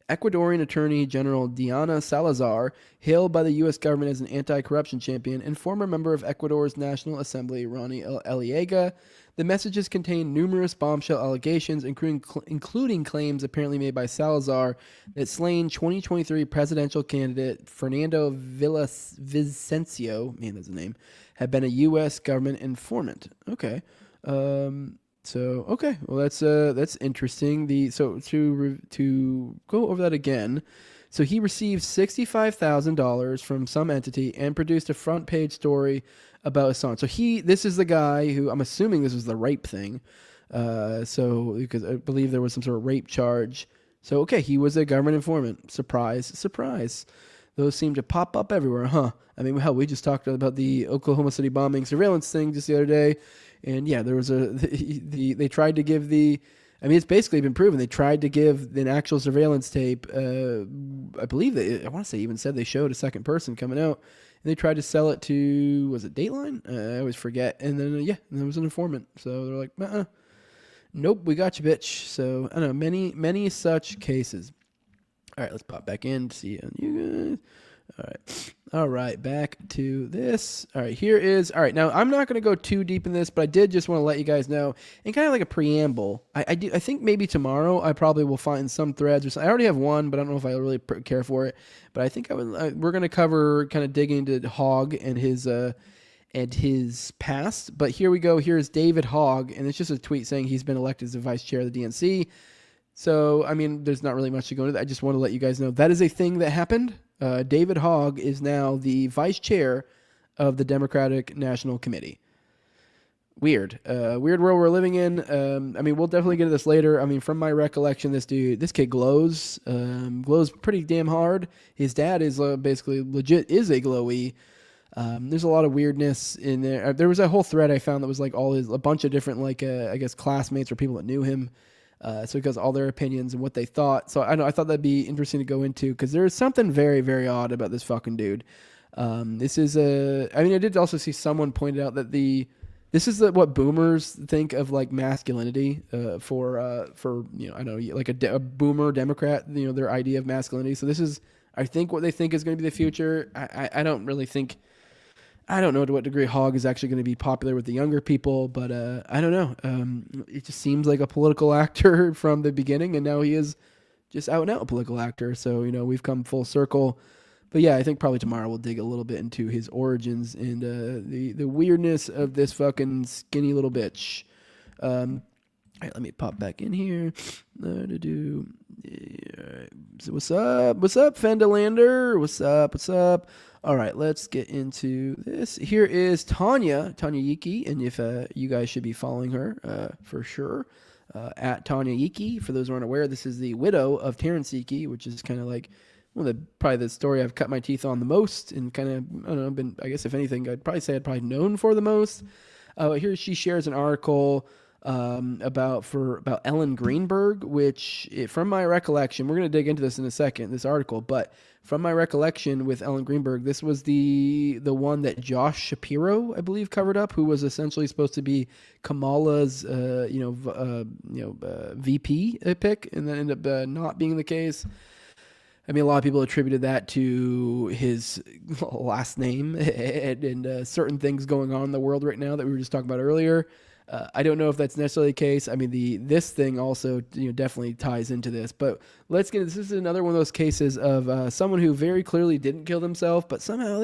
Ecuadorian Attorney General Diana Salazar, hailed by the U.S. government as an anti-corruption champion, and former member of Ecuador's National Assembly, Ronnie Eliega. The messages contain numerous bombshell allegations, including claims apparently made by Salazar that slain 2023 presidential candidate Fernando Villavicencio, man, that's a name, had been a U.S. government informant. Okay. Okay, well that's interesting. So to go over that again, so he received $65,000 from some entity and produced a front page story about Assange. So this is the guy who, I'm assuming this was the rape thing. So because I believe there was some sort of rape charge. So okay, he was a government informant. Surprise, surprise. Those seem to pop up everywhere, huh? I mean, hell, we just talked about the Oklahoma City bombing surveillance thing just the other day. And yeah, there was they tried to give it's basically been proven. They tried to give an actual surveillance tape. I believe I want to say even said they showed a second person coming out, and they tried to sell it to, was it Dateline? I always forget. And then, and there was an informant. So they're like, nope, we got you, bitch. So I don't know, many such cases. All right, let's pop back in to see you guys. All right, back to this. All right, now I'm not going to go too deep in this, but I did just want to let you guys know, and kind of like a preamble, I think maybe tomorrow I probably will find some threads or something. I already have one, but I don't know if I really care for it, but I think we're going to cover, kind of dig into Hogg and his past. But here we go. Here's David Hogg, and it's just a tweet saying he's been elected as the vice chair of the DNC. So, I mean, there's not really much to go into that. I just want to let you guys know that is a thing that happened. David Hogg is now the vice chair of the Democratic National Committee. Weird world we're living in. I mean, we'll definitely get to this later. I mean, from my recollection, this kid glows pretty damn hard. His dad is basically legit is a glowy. There's a lot of weirdness in there. There was a whole thread I found that was like a bunch of different, like, I guess classmates or people that knew him. So because all their opinions and what they thought. So I thought that'd be interesting to go into, because there is something very, very odd about this fucking dude. I did also see someone pointed out that this is what boomers think of, like, masculinity, for like a boomer Democrat, their idea of masculinity. So this is, I think, what they think is going to be the future. I don't really think, I don't know to what degree Hogg is actually going to be popular with the younger people, but I don't know. It just seems like a political actor from the beginning, and now he is just out and out a political actor. So, we've come full circle. But yeah, I think probably tomorrow we'll dig a little bit into his origins and the weirdness of this fucking skinny little bitch. All right, let me pop back in here. So what's up, Fendelander? What's up? All right, let's get into this. Here is Tanya Yiki, and if you guys should be following her for sure, at Tanya Yiki. For those who aren't aware, this is the widow of Terrence Yiki, which is kind of like probably the story I've cut my teeth on the most, and kind of, I don't know, I guess if anything, I'd probably say I'd probably known for the most. Here she shares an article about Ellen Greenberg, which, from my recollection, we're going to dig into this in a second, this article, but from my recollection with Ellen Greenberg, this was the one that Josh Shapiro, I believe, covered up, who was essentially supposed to be Kamala's VP pick, and then ended up not being the case. I mean, a lot of people attributed that to his last name and certain things going on in the world right now that we were just talking about earlier. I don't know if that's necessarily the case. I mean, this thing also definitely ties into this. But let's get. This is another one of those cases of someone who very clearly didn't kill themselves, but somehow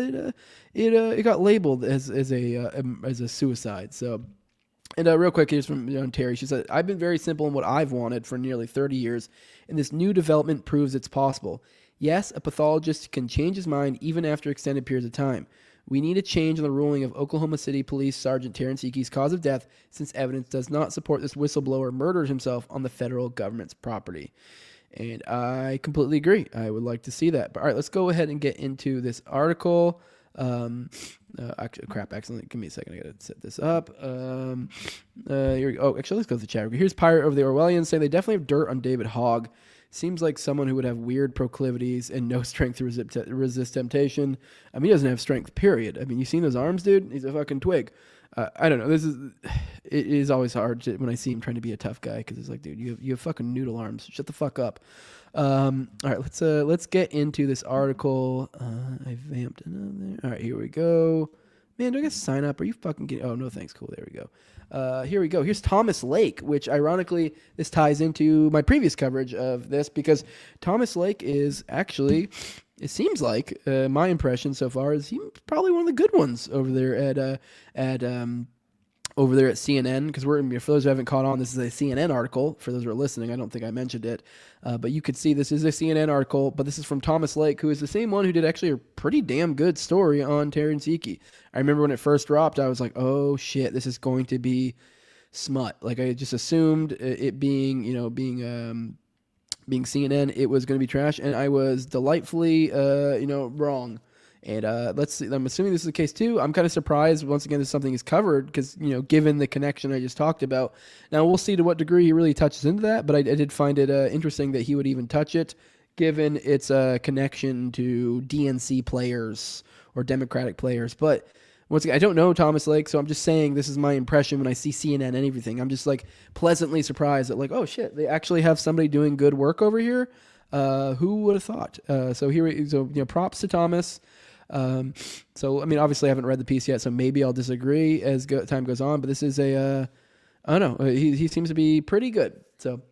it got labeled as a suicide. So. And real quick, here's from Terry. She said, I've been very simple in what I've wanted for nearly 30 years, and this new development proves it's possible. Yes, a pathologist can change his mind even after extended periods of time. We need a change in the ruling of Oklahoma City Police Sergeant Terrence Hickey's cause of death, since evidence does not support this whistleblower murdered himself on the federal government's property. And I completely agree. I would like to see that. But all right, let's go ahead and get into this article. Excellent. Give me a second. I gotta set this up. Here we go. Oh, actually, let's go to the chat. Here's Pirate of the Orwellians saying they definitely have dirt on David Hogg. Seems like someone who would have weird proclivities and no strength to resist temptation. I mean, he doesn't have strength, period. I mean, you seen those arms, dude? He's a fucking twig. I don't know. It is always hard when I see him trying to be a tough guy, because it's like, dude, you have fucking noodle arms. Shut the fuck up. All right, let's get into this article. I vamped another. All right, here we go. Man, do I get to sign up? Are you fucking kidding? Oh, no, thanks. Cool. There we go. Here we go. Here's Thomas Lake, which ironically, this ties into my previous coverage of this, because Thomas Lake is actually, it seems like, my impression so far is he's probably one of the good ones over there at CNN, because for those who haven't caught on, this is a CNN article. For those who are listening, I don't think I mentioned it, but you could see this is a CNN article, but this is from Thomas Lake, who is the same one who did actually a pretty damn good story on Terrence Hickey. I remember when it first dropped, I was like, oh shit, this is going to be smut. Like, I just assumed it being CNN, it was going to be trash, and I was delightfully, wrong. And let's see. I'm assuming this is the case too. I'm kind of surprised once again that something is covered, because given the connection I just talked about. Now we'll see to what degree he really touches into that, but I did find it interesting that he would even touch it, given its connection to DNC players or Democratic players. But once again, I don't know Thomas Lake, so I'm just saying this is my impression when I see CNN and everything. I'm just like pleasantly surprised that, like, oh shit, they actually have somebody doing good work over here. Who would have thought? So props to Thomas. So I mean, obviously I haven't read the piece yet, so maybe I'll disagree as time goes on, but this is I don't know, he seems to be pretty good. So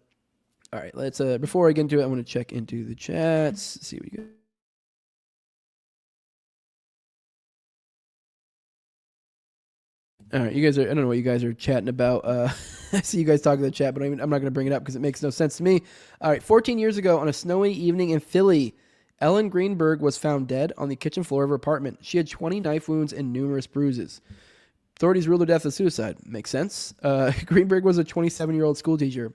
all right, let's before I get into it, I want to check into the chats, see what we got. All right, you guys I don't know what you guys are chatting about. I see you guys talking in the chat, but I'm not going to bring it up because it makes no sense to me. All right, 14 years ago on a snowy evening in Philly, Ellen Greenberg was found dead on the kitchen floor of her apartment. She had 20 knife wounds and numerous bruises. Authorities ruled her death as suicide. Makes sense. Greenberg was a 27-year-old schoolteacher.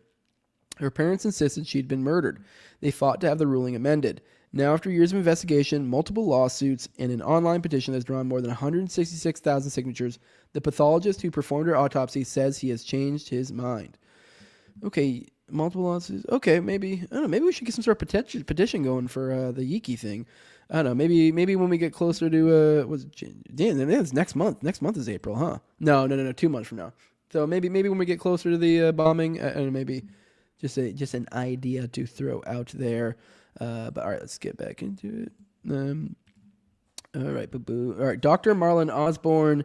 Her parents insisted she'd been murdered. They fought to have the ruling amended. Now, after years of investigation, multiple lawsuits, and an online petition that's drawn more than 166,000 signatures, the pathologist who performed her autopsy says he has changed his mind. Okay, multiple lawsuits. Okay, maybe, I don't know, maybe we should get some sort of petition going for the Yiki thing. I don't know, maybe when we get closer to, it's next month. Next month is April, huh? No, 2 months from now. So maybe when we get closer to the bombing, maybe just an idea to throw out there. But all right, let's get back into it. All right, boo-boo. All right, Dr. Marlon Osborne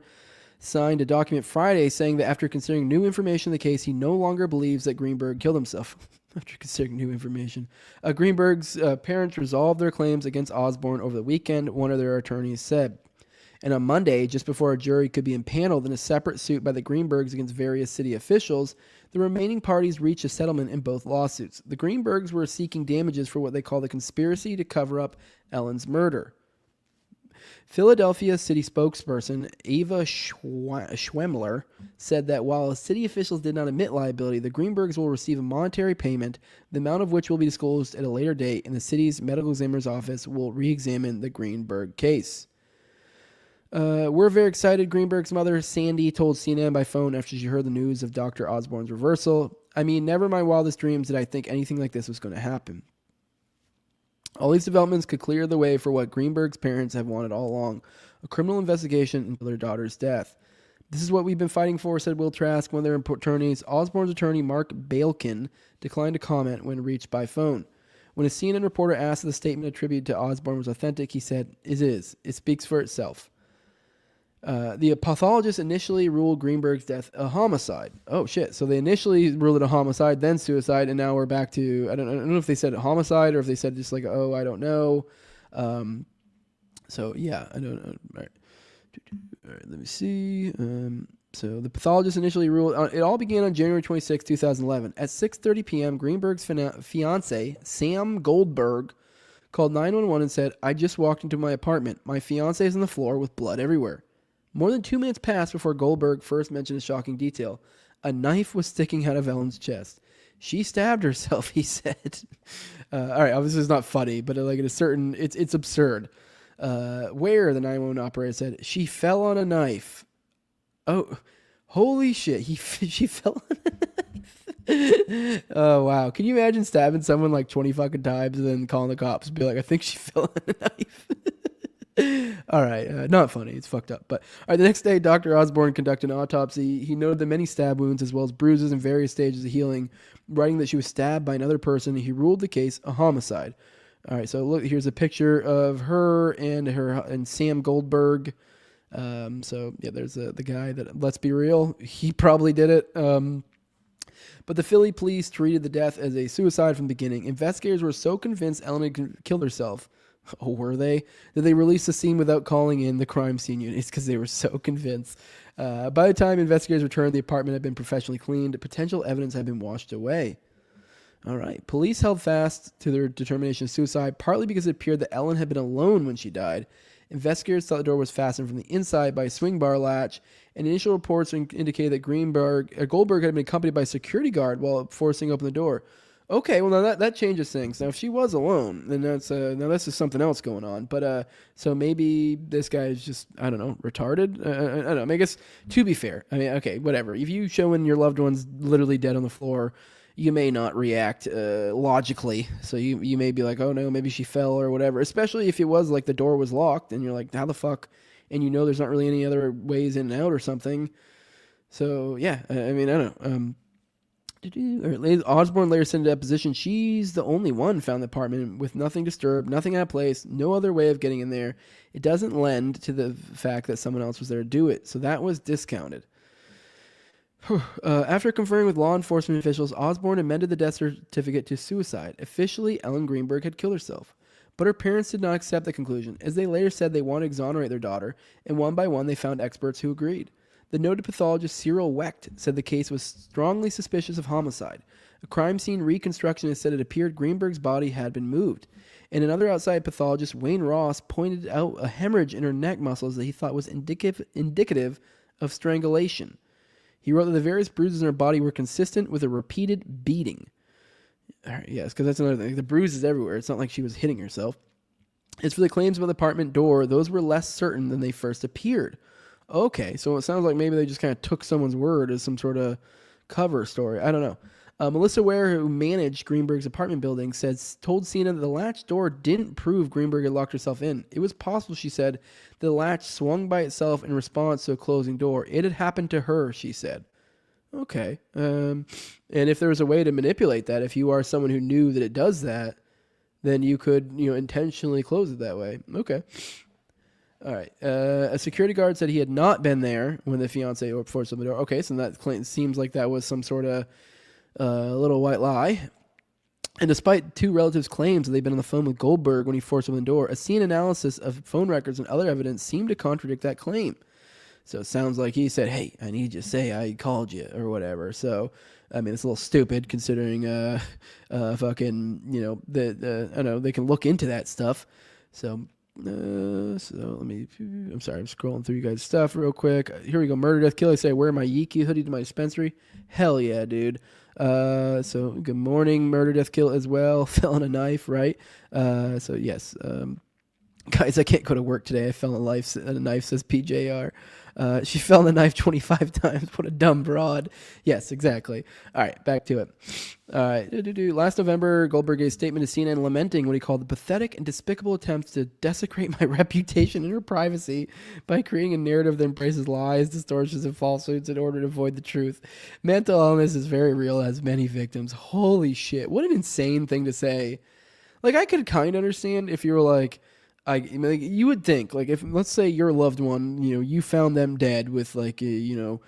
signed a document Friday saying that after considering new information in the case, he no longer believes that Greenberg killed himself. After considering new information. Greenberg's parents resolved their claims against Osborne over the weekend, one of their attorneys said. And on Monday, just before a jury could be impaneled in a separate suit by the Greenbergs against various city officials, the remaining parties reached a settlement in both lawsuits. The Greenbergs were seeking damages for what they call the conspiracy to cover up Ellen's murder. Philadelphia city spokesperson Ava Schwemmler said that while city officials did not admit liability, the Greenbergs will receive a monetary payment, the amount of which will be disclosed at a later date, and the city's medical examiner's office will re-examine the Greenberg case. We're very excited, Greenberg's mother, Sandy, told CNN by phone after she heard the news of Dr. Osborne's reversal. I mean, never in my wildest dreams did I think anything like this was going to happen. All these developments could clear the way for what Greenberg's parents have wanted all along, a criminal investigation into their daughter's death. This is what we've been fighting for, said Will Trask, one of their attorneys. Osborne's attorney, Mark Balkin, declined to comment when reached by phone. When a CNN reporter asked if the statement attributed to Osborne was authentic, he said, It is. It speaks for itself. The pathologist initially ruled Greenberg's death a homicide. Oh shit! So they initially ruled it a homicide, then suicide, and now we're back to I don't know if they said homicide or if they said just like I don't know. So yeah, I don't know. All right, let me see. So the pathologist initially ruled. It all began on January 26, 2011. At 6:30 p.m., Greenberg's fiance, Sam Goldberg, called 911 and said, "I just walked into my apartment. My fiance is on the floor with blood everywhere." More than 2 minutes passed before Goldberg first mentioned a shocking detail. A knife was sticking out of Ellen's chest. She stabbed herself, he said. All right, obviously it's not funny, but like at a certain, it's absurd. Where, the 911 operator said, she fell on a knife. Oh, holy shit, she fell on a knife. Oh, wow. Can you imagine stabbing someone like 20 fucking times and then calling the cops and be like, I think she fell on a knife? All right, not funny. It's fucked up. But all right, the next day, Dr. Osborne conducted an autopsy. He noted the many stab wounds as well as bruises in various stages of healing, writing that she was stabbed by another person. He ruled the case a homicide. All right, so look, here's a picture of her and Sam Goldberg. So yeah, there's the guy that, let's be real, he probably did it. But the Philly police treated the death as a suicide from the beginning. Investigators were so convinced Ellen had killed herself. Oh, were they? Did they release the scene without calling in the crime scene units because they were so convinced? By the time investigators returned, the apartment had been professionally cleaned. Potential evidence had been washed away. All right. Police held fast to their determination of suicide, partly because it appeared that Ellen had been alone when she died. Investigators thought the door was fastened from the inside by a swing bar latch, and initial reports indicated that Goldberg had been accompanied by a security guard while forcing open the door. Okay, well now that changes things. Now if she was alone, then that's just something else going on. But so maybe this guy is just, I don't know, retarded. I don't know. I mean, I guess to be fair, I mean, okay, whatever. If you showing your loved ones literally dead on the floor, you may not react logically. So you may be like, oh no, maybe she fell or whatever. Especially if it was like the door was locked and you're like, how the fuck? And you know there's not really any other ways in and out or something. So yeah, I mean, I don't know. Osborne later said in a deposition, she's the only one found the apartment with nothing disturbed, nothing out of place, no other way of getting in there. It doesn't lend to the fact that someone else was there to do it. So that was discounted. After conferring with law enforcement officials, Osborne amended the death certificate to suicide. Officially, Ellen Greenberg had killed herself. But her parents did not accept the conclusion, as they later said they wanted to exonerate their daughter, and one by one they found experts who agreed. The noted pathologist Cyril Wecht said the case was strongly suspicious of homicide. A crime scene reconstructionist said it appeared Greenberg's body had been moved. And another outside pathologist, Wayne Ross, pointed out a hemorrhage in her neck muscles that he thought was indicative of strangulation. He wrote that the various bruises in her body were consistent with a repeated beating. All right, yes, because that's another thing. The bruises everywhere. It's not like she was hitting herself. As for the claims about the apartment door, those were less certain than they first appeared. Okay, so it sounds like maybe they just kind of took someone's word as some sort of cover story. I don't know. Melissa Ware, who managed Greenberg's apartment building, told CNN that the latch door didn't prove Greenberg had locked herself in. It was possible, she said, the latch swung by itself in response to a closing door. It had happened to her, she said. Okay. And if there was a way to manipulate that, if you are someone who knew that it does that, then you could, intentionally close it that way. Okay. All right. A security guard said he had not been there when the fiance forced open the door. Okay, so that claim seems like that was some sort of little white lie. And despite two relatives' claims that they'd been on the phone with Goldberg when he forced open the door, a scene analysis of phone records and other evidence seemed to contradict that claim. So it sounds like he said, hey, I need you to say I called you or whatever. So, I mean, it's a little stupid considering fucking, I know they can look into that stuff. So I'm sorry, I'm scrolling through you guys' stuff real quick. Here we go. Murder, death, kill. I say, I wear my Yiki hoodie to my dispensary. Hell yeah, dude. So good morning, murder, death, kill as well. Fell on a knife, right? So yes, guys, I can't go to work today. I fell on a knife, says PJR. She fell on the knife 25 times. What a dumb broad. Yes, exactly. All right, back to it. All right. Last November, Goldberg gave a statement to CNN lamenting what he called the pathetic and despicable attempts to desecrate my reputation and her privacy by creating a narrative that embraces lies, distortions, and falsehoods in order to avoid the truth. Mental illness is very real, has many victims. Holy shit. What an insane thing to say. Like, I could kind of understand if you were like, Like, you would think, like, if let's say your loved one, you found them dead with like a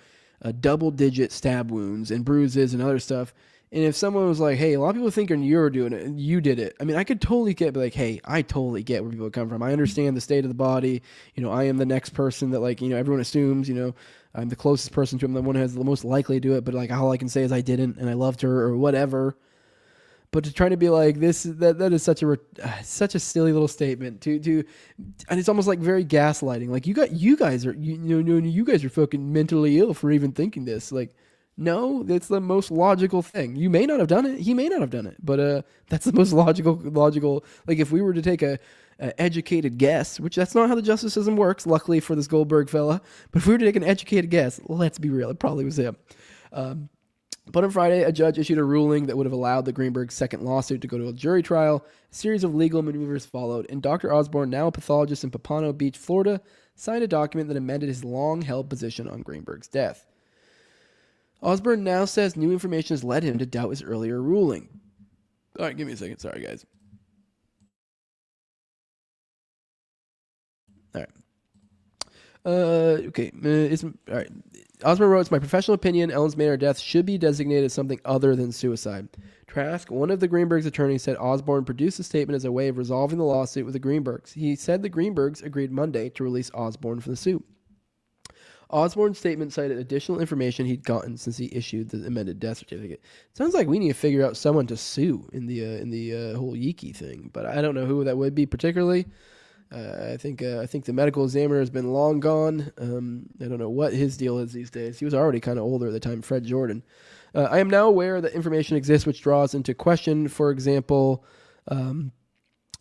double-digit stab wounds and bruises and other stuff, and if someone was like, "Hey, a lot of people think you're doing it, and you did it," I mean, I could totally get, like, "Hey, I totally get where people come from. I understand the state of the body. I am the next person that, like, everyone assumes, I'm the closest person to him, the one who has the most likely to do it, but like all I can say is I didn't, and I loved her or whatever." But to try to be like this, that is such a silly little statement and it's almost like very gaslighting. Like, you guys are fucking mentally ill for even thinking this. Like, no, that's the most logical thing. You may not have done it. He may not have done it, but that's the most logical. Like, if we were to take a educated guess, which that's not how the justice system works, luckily for this Goldberg fella. But if we were to take an educated guess, let's be real, it probably was him. But on Friday, a judge issued a ruling that would have allowed the Greenberg second lawsuit to go to a jury trial. A series of legal maneuvers followed, and Dr. Osborne, now a pathologist in Pompano Beach, Florida, signed a document that amended his long-held position on Greenberg's death. Osborne now says new information has led him to doubt his earlier ruling. All right, give me a second. Sorry, guys. All right. Okay. All right. Osborne wrote, "It's my professional opinion Ellen's manner of death should be designated as something other than suicide." Trask, one of the Greenbergs' attorneys, said Osborne produced a statement as a way of resolving the lawsuit with the Greenbergs. He said the Greenbergs agreed Monday to release Osborne from the suit. Osborne's statement cited additional information he'd gotten since he issued the amended death certificate. Sounds like we need to figure out someone to sue in the whole Yiki thing, but I don't know who that would be particularly. I think the medical examiner has been long gone. I don't know what his deal is these days. He was already kind of older at the time, Fred Jordan. I am now aware that information exists which draws into question, for example,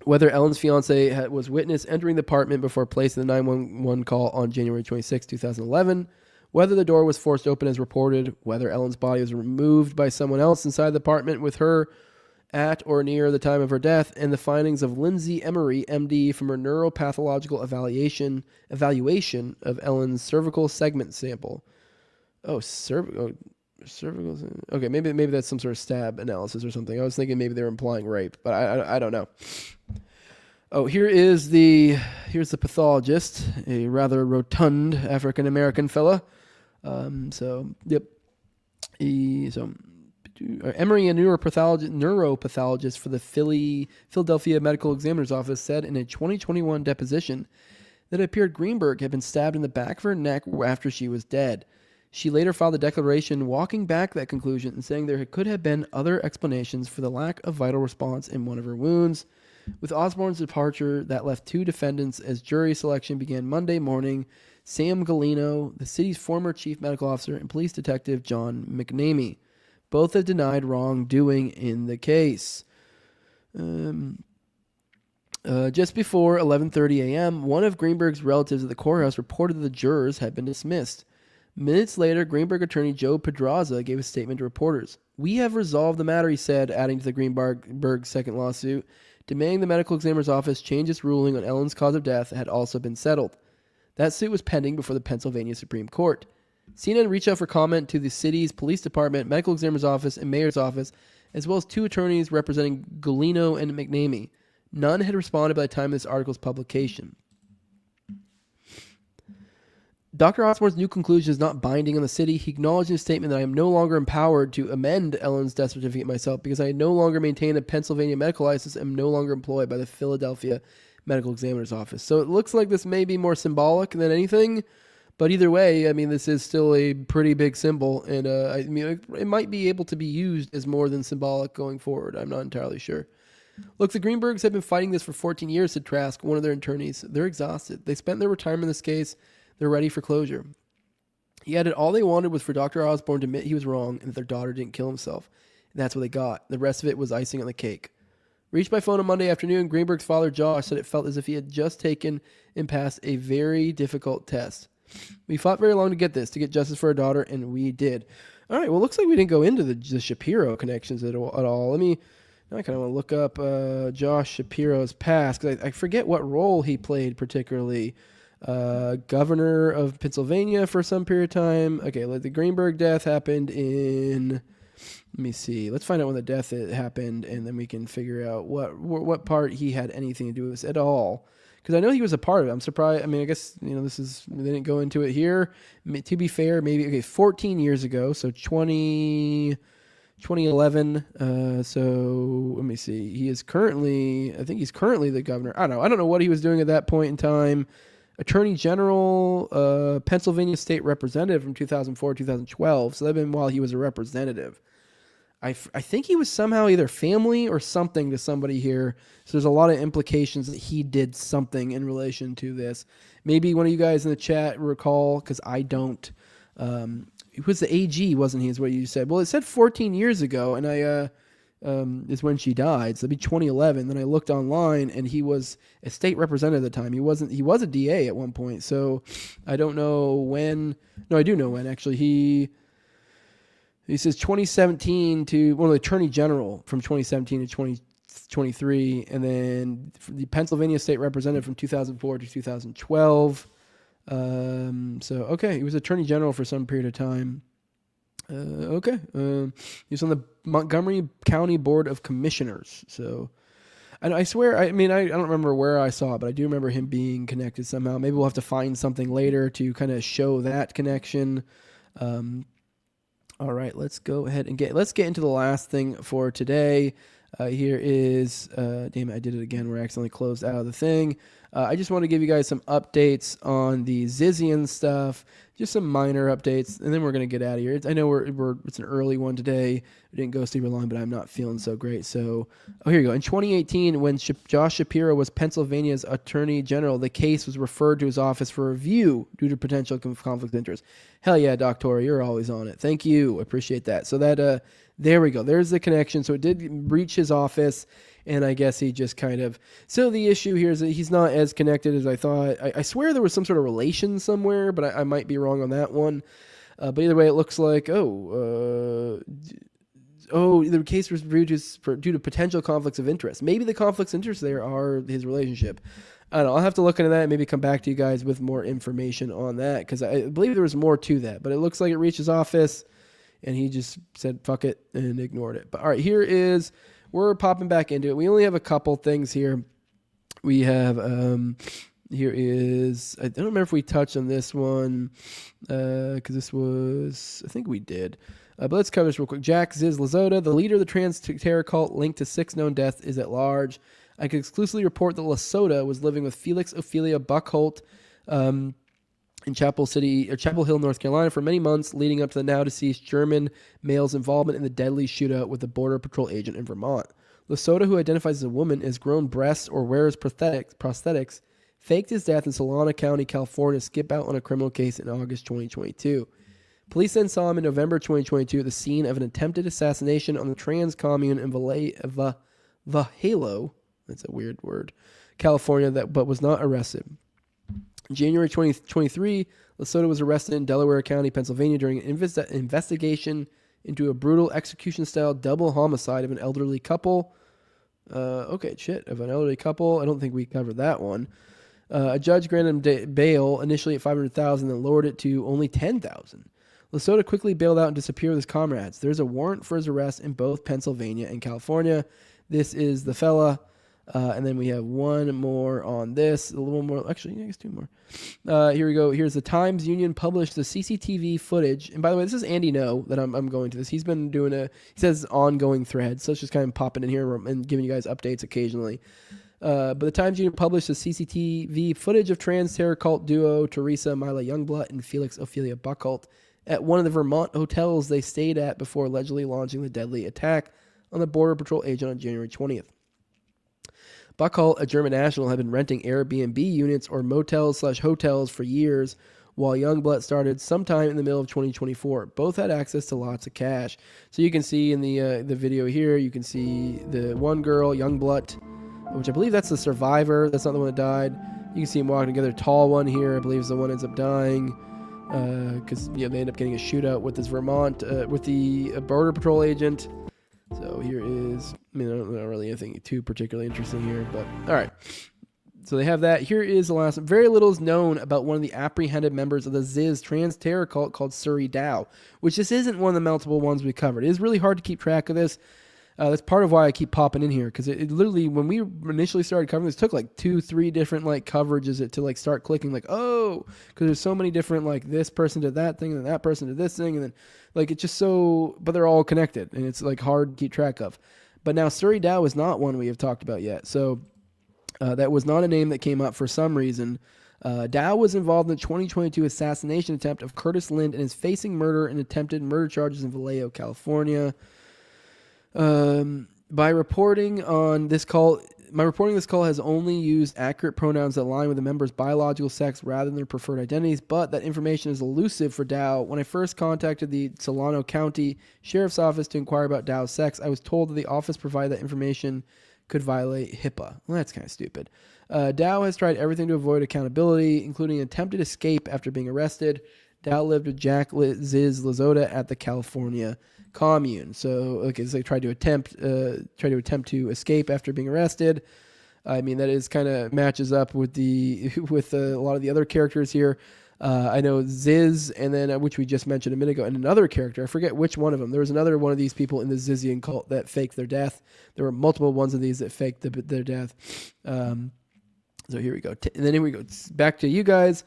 whether Ellen's fiance was witness entering the apartment before placing the 911 call on January 26, 2011, whether the door was forced open as reported, whether Ellen's body was removed by someone else inside the apartment with her at or near the time of her death, and the findings of Lindsay Emery, MD, from her neuropathological evaluation of Ellen's cervical segment sample. Cervical. Okay, maybe that's some sort of stab analysis or something. I was thinking maybe they were implying rape, but I don't know. Oh, here's the pathologist, a rather rotund African American fella. Yep. Emery, a neuropathologist for the Philadelphia Medical Examiner's Office, said in a 2021 deposition that it appeared Greenberg had been stabbed in the back of her neck after she was dead. She later filed a declaration walking back that conclusion and saying there could have been other explanations for the lack of vital response in one of her wounds. With Osborne's departure, that left two defendants as jury selection began Monday morning: Sam Galino, the city's former chief medical officer, and police detective John McNamee. Both have denied wrongdoing in the case. Just before 11:30 a.m., one of Greenberg's relatives at the courthouse reported that the jurors had been dismissed. Minutes later, Greenberg attorney Joe Pedraza gave a statement to reporters. "We have resolved the matter," he said, adding to the Greenberg second lawsuit, demanding the medical examiner's office change its ruling on Ellen's cause of death had also been settled. That suit was pending before the Pennsylvania Supreme Court. CNN reached out for comment to the city's police department, medical examiner's office, and mayor's office, as well as two attorneys representing Galino and McNamee. None had responded by the time of this article's publication. Dr. Osborne's new conclusion is not binding on the city. He acknowledged in his statement that I am no longer empowered to amend Ellen's death certificate myself because I no longer maintain a Pennsylvania medical license and am no longer employed by the Philadelphia Medical Examiner's Office. So it looks like this may be more symbolic than anything, but either way, I mean, this is still a pretty big symbol, and it might be able to be used as more than symbolic going forward. I'm not entirely sure. Look, the Greenbergs have been fighting this for 14 years, said Trask, one of their attorneys. They're exhausted. They spent their retirement in this case. They're ready for closure. He added all they wanted was for Dr. Osborne to admit he was wrong and that their daughter didn't kill himself. And that's what they got. The rest of it was icing on the cake. Reached by phone on Monday afternoon, Greenberg's father, Josh, said it felt as if he had just taken and passed a very difficult test. "We fought very long to get justice for our daughter, and we did." All right, well, it looks like we didn't go into the Shapiro connections at all. Now I kind of want to look up Josh Shapiro's past, because I forget what role he played particularly. Governor of Pennsylvania for some period of time. Okay, the Greenberg death happened in, let me see. Let's find out when the death happened, and then we can figure out what part he had anything to do with this at all. because I know he was a part of it. I'm surprised. I mean, I guess, they didn't go into it here. To be fair, maybe, 14 years ago, so 2011. So let me see. I think he's currently the governor. I don't know what he was doing at that point in time. Attorney General, Pennsylvania State Representative from 2004 2012. So that'd been while he was a representative. I think he was somehow either family or something to somebody here. So there's a lot of implications that he did something in relation to this. Maybe one of you guys in the chat recall, because I don't. It was the AG, wasn't he, is what you said. Well, it said 14 years ago, and is when she died. So that'd be 2011. Then I looked online, and he was a state representative at the time. He was a DA at one point. So I don't know when. No, I do know when, actually. He says 2017 to the attorney general from 2017 to 2023, and then the Pennsylvania state representative from 2004 to 2012. He was attorney general for some period of time. He was on the Montgomery County Board of Commissioners. So, and I swear, I don't remember where I saw it, but I do remember him being connected somehow. Maybe we'll have to find something later to kind of show that connection. All right, let's go ahead and get into the last thing for today. Here is, damn it, I did it again. We're accidentally closed out of the thing. I just want to give you guys some updates on the Zizians stuff, just some minor updates, and then we're going to get out of here. I know it's an early one today. We didn't go super long, but I'm not feeling so great. So, here you go. In 2018, when Josh Shapiro was Pennsylvania's Attorney General, the case was referred to his office for review due to potential conflict of interest. Hell yeah, Doctor, you're always on it. Thank you. Appreciate that. So that, there we go. There's the connection. So it did reach his office. And I guess he just kind of... So the issue here is that he's not as connected as I thought. I swear there was some sort of relation somewhere, but I might be wrong on that one. But either way, it looks like... the case was reviewed due to potential conflicts of interest. Maybe the conflicts of interest there are his relationship. I don't know. I'll have to look into that and maybe come back to you guys with more information on that, because I believe there was more to that. But it looks like it reached his office, and he just said, fuck it, and ignored it. But all right, here is... We're popping back into it. We only have a couple things here. We have, here is, I don't remember if we touched on this one, because this was, I think we did. But let's cover this real quick. Jack Ziz Lazota, the leader of the trans terror cult linked to 6 known deaths, is at large. I can exclusively report that Lazota was living with Felix Ophelia Buckholt in Chapel Hill, North Carolina, for many months, leading up to the now-deceased German male's involvement in the deadly shootout with a Border Patrol agent in Vermont. Lazota, who identifies as a woman, has grown breasts or wears prosthetics, faked his death in Solana County, California, to skip out on a criminal case in August 2022. Police then saw him in November 2022 at the scene of an attempted assassination on the trans commune in Vallejo, that's a weird word, California, but was not arrested. In January 2023, Lazota was arrested in Delaware County, Pennsylvania, during an investigation into a brutal execution-style double homicide of an elderly couple. Of an elderly couple. I don't think we covered that one. A judge granted him bail initially at $500,000, then lowered it to only $10,000. Lazota quickly bailed out and disappeared with his comrades. There's a warrant for his arrest in both Pennsylvania and California. This is the fella. And then we have one more on this, a little more, actually, I guess 2 more. Here we go. Here's the Times Union published the CCTV footage. And by the way, this is Andy No that I'm going to this. He's been doing he says ongoing thread. So it's just kind of popping in here and giving you guys updates occasionally. But the Times Union published the CCTV footage of trans terror cult duo Teresa Mila Youngblood and Felix Ophelia Buckholt at one of the Vermont hotels they stayed at before allegedly launching the deadly attack on the Border Patrol agent on January 20th. Buckholt, a German national, had been renting Airbnb units or motels/hotels for years, while Youngblood started sometime in the middle of 2024. Both had access to lots of cash. So you can see in the video here, you can see the one girl, Youngblood, which I believe that's the survivor. That's not the one that died. You can see them walking together. Tall one here, I believe, is the one that ends up dying. Because they end up getting a shootout with this Vermont, with the Border Patrol agent. So here is, not really anything too particularly interesting here, but all right. So they have that. Here is the last one. Very little is known about one of the apprehended members of the Ziz trans terror cult called Surrey Dow, which this isn't one of the multiple ones we covered. It is really hard to keep track of this. That's part of why I keep popping in here, because it literally, when we initially started covering this, took like 2-3 different like coverages to like start clicking like, oh, because there's so many different, like this person did that thing and then that person did this thing, and then like it's just so, but they're all connected and it's like hard to keep track of. But now Surrey Dow is not one we have talked about yet, so that was not a name that came up for some reason. Dow was involved in the 2022 assassination attempt of Curtis Lind and is facing murder and attempted murder charges in Vallejo, California. My reporting this call has only used accurate pronouns that align with the member's biological sex rather than their preferred identities, but that information is elusive for Dow. When I first contacted the Solano County Sheriff's Office to inquire about Dow's sex, I was told that the office provided that information could violate HIPAA. Well, that's kind of stupid. Dow has tried everything to avoid accountability, including an attempted escape after being arrested. Dow lived with Jack Ziz Lazota at the California commune. So, okay, so they tried to attempt to escape after being arrested. I mean, that is kind of matches up with a lot of the other characters here. I know Ziz, and then which we just mentioned a minute ago, and another character. I forget which one of them. There was another one of these people in the Zizian cult that faked their death. There were multiple ones of these that faked their death. So here we go. And then here we go. Back to you guys.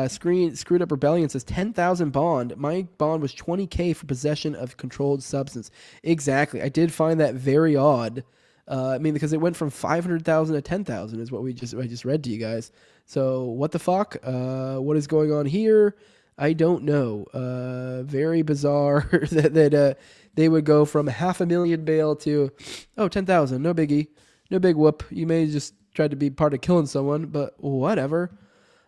Screwed Up Rebellion says 10,000 bond. My bond was 20K for possession of controlled substance. Exactly. I did find that very odd. I mean, because it went from 500,000 to 10,000 is what I just read to you guys. So what the fuck? What is going on here? I don't know. Very bizarre that they would go from 500,000 bail to 10,000. No biggie. No big whoop. You may just try to be part of killing someone, but whatever.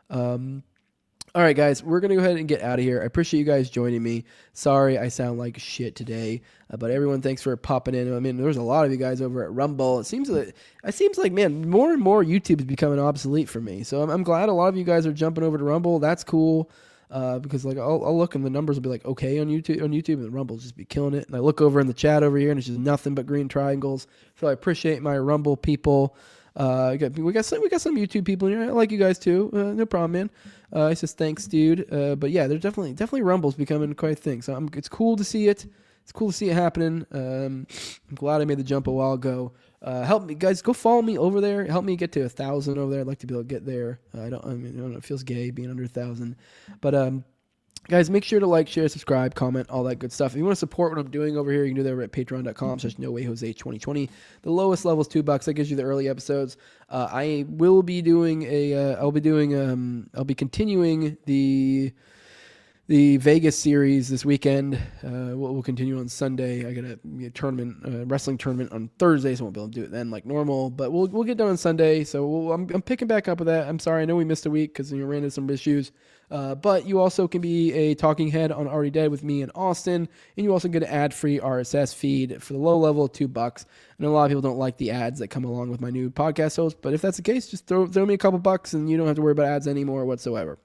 All right, guys, we're going to go ahead and get out of here. I appreciate you guys joining me. Sorry I sound like shit today, but everyone, thanks for popping in. I mean, there's a lot of you guys over at Rumble. It seems like, man, more and more YouTube is becoming obsolete for me. So I'm glad a lot of you guys are jumping over to Rumble. That's cool, because like I'll look and the numbers will be like okay on YouTube, and Rumble will just be killing it. And I look over in the chat over here, and it's just nothing but green triangles. So I appreciate my Rumble people. We got some YouTube people in here. I like you guys too. No problem, man. I says thanks, dude. But yeah, there's definitely Rumble's becoming quite a thing. So it's cool to see it. It's cool to see it happening. I'm glad I made the jump a while ago. Help me, guys. Go follow me over there. Help me get to 1,000 over there. I'd like to be able to get there. I don't know. It feels gay being under 1,000, but guys, make sure to like, share, subscribe, comment, all that good stuff. If you want to support what I'm doing over here, you can do that over at patreon.com/NoWayJose2020. The lowest level is $2. That gives you the early episodes. I'll be continuing the Vegas series this weekend. We'll continue on Sunday. I got a tournament, wrestling tournament on Thursday, so I won't be able to do it then like normal. But we'll get done on Sunday. So I'm picking back up with that. I'm sorry, I know we missed a week because we ran into some issues. But you also can be a talking head on Already Dead with me and Austin, and you also get an ad-free RSS feed for the low level, $2. And a lot of people don't like the ads that come along with my new podcast host. But if that's the case, just throw me a couple bucks, and you don't have to worry about ads anymore whatsoever.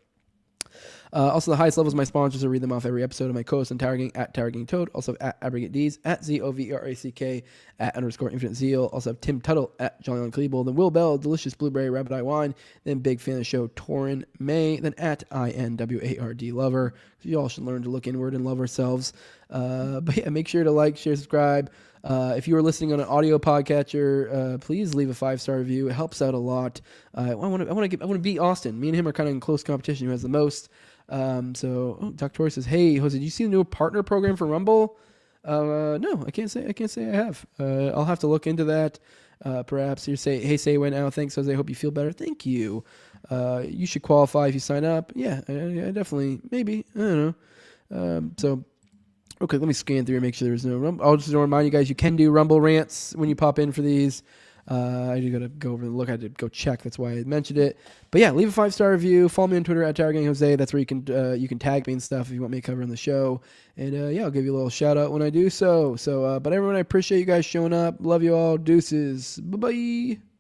Also, the highest levels of my sponsors, I read them off every episode of my co-host on Tower Gang, at Tower Gang Toad. Also at AbrogateDees, at ZOVRACK, at _Infinite Zeal. Also have Tim Tuttle, at Jolly on Cleeble. Then Will Bell, Delicious Blueberry Rabbit Eye Wine. Then big fan of the show, Torin May. Then at INWARD Lover. So you all should learn to look inward and love ourselves. But yeah, make sure to like, share, subscribe. If you are listening on an audio podcatcher, please leave a 5-star review. It helps out a lot. I want to beat Austin. Me and him are kind of in close competition. Who has the most? Dr. Tori says, "Hey, Jose, did you see the new partner program for Rumble?" No, I can't say I have. I'll have to look into that. Perhaps you say, "Hey, say when now." Thanks, Jose. I hope you feel better. Thank you. You should qualify if you sign up. Yeah, I definitely, maybe. I don't know. Okay, let me scan through and make sure there's no Rumble. I'll just remind you guys, you can do Rumble rants when you pop in for these. I just got to go over and look. I had to go check. That's why I mentioned it. But yeah, leave a 5-star review. Follow me on Twitter at Tower Gang Jose. That's where you can tag me and stuff if you want me to cover on the show. And yeah, I'll give you a little shout out when I do so. But everyone, I appreciate you guys showing up. Love you all. Deuces. Bye-bye.